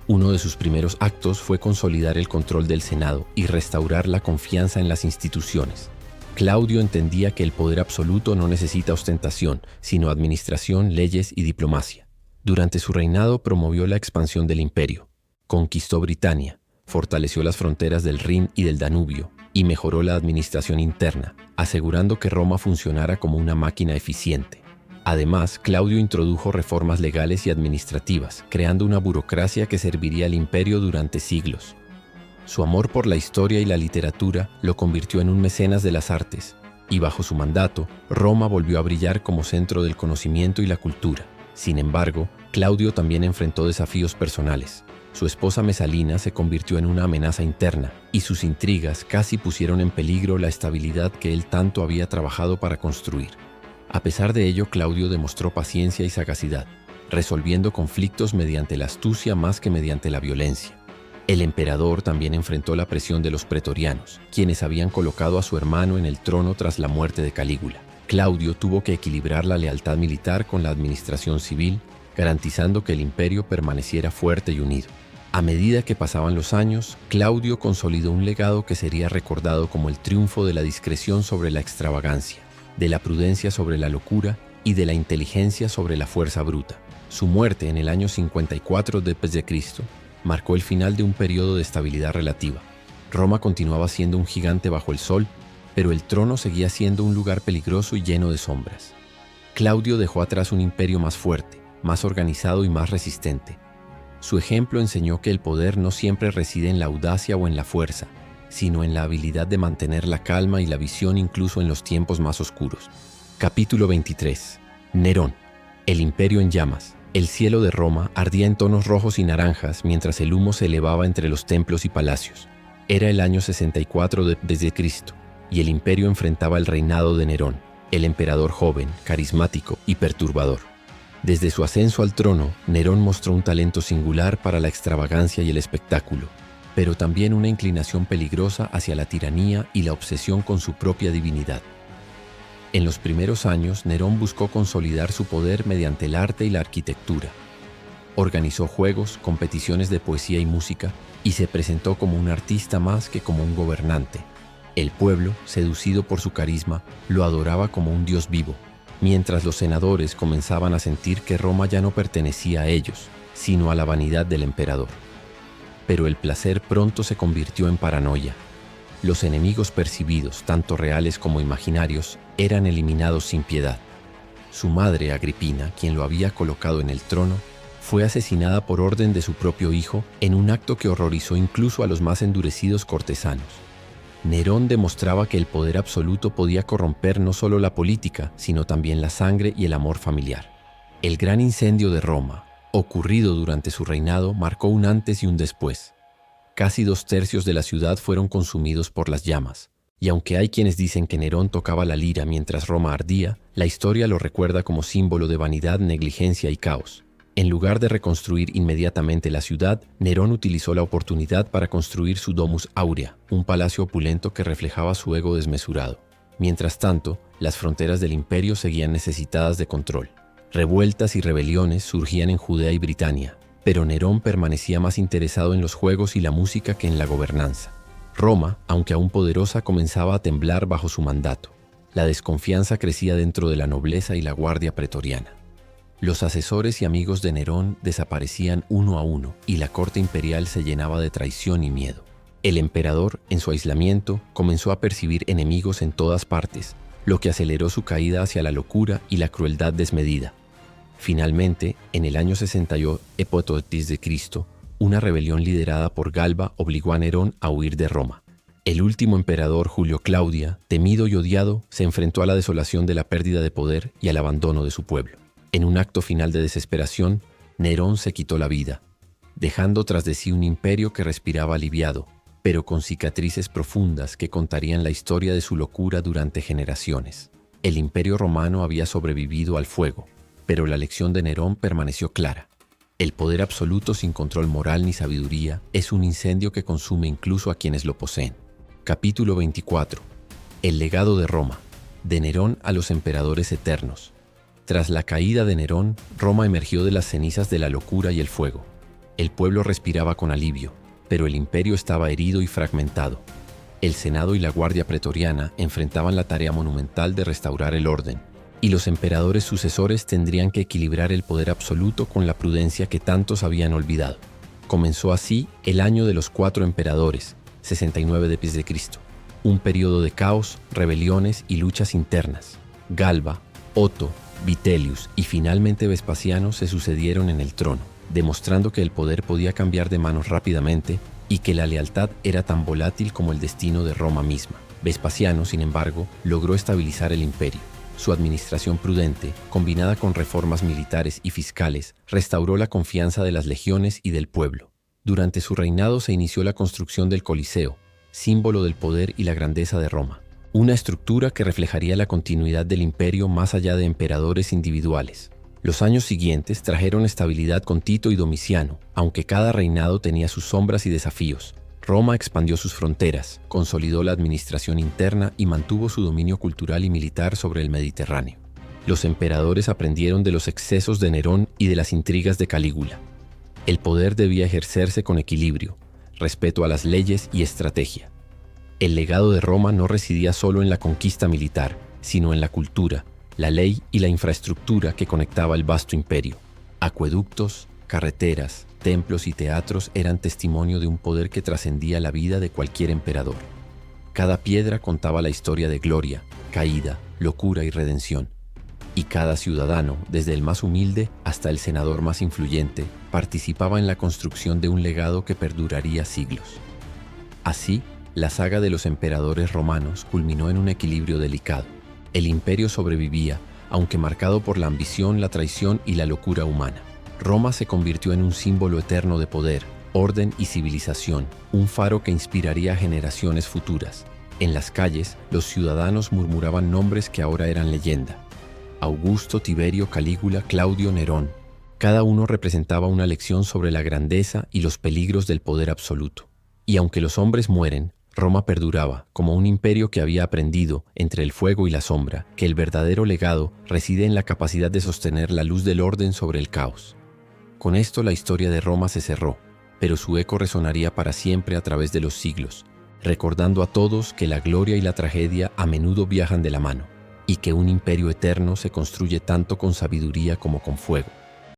Uno de sus primeros actos fue consolidar el control del Senado y restaurar la confianza en las instituciones. Claudio entendía que el poder absoluto no necesita ostentación, sino administración, leyes y diplomacia. Durante su reinado promovió la expansión del imperio, conquistó Britania, fortaleció las fronteras del Rin y del Danubio, y mejoró la administración interna, asegurando que Roma funcionara como una máquina eficiente. Además, Claudio introdujo reformas legales y administrativas, creando una burocracia que serviría al imperio durante siglos. Su amor por la historia y la literatura lo convirtió en un mecenas de las artes, y bajo su mandato, Roma volvió a brillar como centro del conocimiento y la cultura. Sin embargo, Claudio también enfrentó desafíos personales. Su esposa Mesalina se convirtió en una amenaza interna, y sus intrigas casi pusieron en peligro la estabilidad que él tanto había trabajado para construir. A pesar de ello, Claudio demostró paciencia y sagacidad, resolviendo conflictos mediante la astucia más que mediante la violencia. El emperador también enfrentó la presión de los pretorianos, quienes habían colocado a su hermano en el trono tras la muerte de Calígula. Claudio tuvo que equilibrar la lealtad militar con la administración civil, garantizando que el imperio permaneciera fuerte y unido. A medida que pasaban los años, Claudio consolidó un legado que sería recordado como el triunfo de la discreción sobre la extravagancia, de la prudencia sobre la locura y de la inteligencia sobre la fuerza bruta. Su muerte en el año 54 d.C. marcó el final de un periodo de estabilidad relativa. Roma continuaba siendo un gigante bajo el sol, pero el trono seguía siendo un lugar peligroso y lleno de sombras. Claudio dejó atrás un imperio más fuerte, más organizado y más resistente. Su ejemplo enseñó que el poder no siempre reside en la audacia o en la fuerza, sino en la habilidad de mantener la calma y la visión incluso en los tiempos más oscuros. Capítulo 23. Nerón. El imperio en llamas. El cielo de Roma ardía en tonos rojos y naranjas mientras el humo se elevaba entre los templos y palacios. Era el año 64 d.C. y el imperio enfrentaba el reinado de Nerón, el emperador joven, carismático y perturbador. Desde su ascenso al trono, Nerón mostró un talento singular para la extravagancia y el espectáculo, pero también una inclinación peligrosa hacia la tiranía y la obsesión con su propia divinidad. En los primeros años, Nerón buscó consolidar su poder mediante el arte y la arquitectura. Organizó juegos, competiciones de poesía y música, y se presentó como un artista más que como un gobernante. El pueblo, seducido por su carisma, lo adoraba como un dios vivo, mientras los senadores comenzaban a sentir que Roma ya no pertenecía a ellos, sino a la vanidad del emperador. Pero el placer pronto se convirtió en paranoia. Los enemigos percibidos, tanto reales como imaginarios, eran eliminados sin piedad. Su madre, Agripina, quien lo había colocado en el trono, fue asesinada por orden de su propio hijo en un acto que horrorizó incluso a los más endurecidos cortesanos. Nerón demostraba que el poder absoluto podía corromper no solo la política, sino también la sangre y el amor familiar. El gran incendio de Roma, ocurrido durante su reinado, marcó un antes y un después. Casi 2/3 de la ciudad fueron consumidos por las llamas, y aunque hay quienes dicen que Nerón tocaba la lira mientras Roma ardía, la historia lo recuerda como símbolo de vanidad, negligencia y caos. En lugar de reconstruir inmediatamente la ciudad, Nerón utilizó la oportunidad para construir su Domus Aurea, un palacio opulento que reflejaba su ego desmesurado. Mientras tanto, las fronteras del imperio seguían necesitadas de control. Revueltas y rebeliones surgían en Judea y Britania, pero Nerón permanecía más interesado en los juegos y la música que en la gobernanza. Roma, aunque aún poderosa, comenzaba a temblar bajo su mandato. La desconfianza crecía dentro de la nobleza y la guardia pretoriana. Los asesores y amigos de Nerón desaparecían uno a uno y la corte imperial se llenaba de traición y miedo. El emperador, en su aislamiento, comenzó a percibir enemigos en todas partes, lo que aceleró su caída hacia la locura y la crueldad desmedida. Finalmente, en el año 68 d.C., una rebelión liderada por Galba obligó a Nerón a huir de Roma. El último emperador, Julio Claudia, temido y odiado, se enfrentó a la desolación de la pérdida de poder y al abandono de su pueblo. En un acto final de desesperación, Nerón se quitó la vida, dejando tras de sí un imperio que respiraba aliviado, pero con cicatrices profundas que contarían la historia de su locura durante generaciones. El imperio romano había sobrevivido al fuego, pero la lección de Nerón permaneció clara. El poder absoluto sin control moral ni sabiduría es un incendio que consume incluso a quienes lo poseen. Capítulo 24. El legado de Roma. De Nerón a los emperadores eternos. Tras la caída de Nerón, Roma emergió de las cenizas de la locura y el fuego. El pueblo respiraba con alivio, pero el imperio estaba herido y fragmentado. El Senado y la Guardia Pretoriana enfrentaban la tarea monumental de restaurar el orden, y los emperadores sucesores tendrían que equilibrar el poder absoluto con la prudencia que tantos habían olvidado. Comenzó así el año de los 4 emperadores, 69 d.C., un periodo de caos, rebeliones y luchas internas. Galba, Otto, Vitellius y finalmente Vespasiano se sucedieron en el trono, demostrando que el poder podía cambiar de manos rápidamente y que la lealtad era tan volátil como el destino de Roma misma. Vespasiano, sin embargo, logró estabilizar el imperio. Su administración prudente, combinada con reformas militares y fiscales, restauró la confianza de las legiones y del pueblo. Durante su reinado se inició la construcción del Coliseo, símbolo del poder y la grandeza de Roma, una estructura que reflejaría la continuidad del imperio más allá de emperadores individuales. Los años siguientes trajeron estabilidad con Tito y Domiciano, aunque cada reinado tenía sus sombras y desafíos. Roma expandió sus fronteras, consolidó la administración interna y mantuvo su dominio cultural y militar sobre el Mediterráneo. Los emperadores aprendieron de los excesos de Nerón y de las intrigas de Calígula. El poder debía ejercerse con equilibrio, respeto a las leyes y estrategia. El legado de Roma no residía solo en la conquista militar, sino en la cultura, la ley y la infraestructura que conectaba el vasto imperio. Acueductos, carreteras, templos y teatros eran testimonio de un poder que trascendía la vida de cualquier emperador. Cada piedra contaba la historia de gloria, caída, locura y redención. Y cada ciudadano, desde el más humilde hasta el senador más influyente, participaba en la construcción de un legado que perduraría siglos. Así, la saga de los emperadores romanos culminó en un equilibrio delicado. El imperio sobrevivía, aunque marcado por la ambición, la traición y la locura humana. Roma se convirtió en un símbolo eterno de poder, orden y civilización, un faro que inspiraría a generaciones futuras. En las calles, los ciudadanos murmuraban nombres que ahora eran leyenda. Augusto, Tiberio, Calígula, Claudio, Nerón. Cada uno representaba una lección sobre la grandeza y los peligros del poder absoluto. Y aunque los hombres mueren, Roma perduraba como un imperio que había aprendido, entre el fuego y la sombra, que el verdadero legado reside en la capacidad de sostener la luz del orden sobre el caos. Con esto la historia de Roma se cerró, pero su eco resonaría para siempre a través de los siglos, recordando a todos que la gloria y la tragedia a menudo viajan de la mano, y que un imperio eterno se construye tanto con sabiduría como con fuego.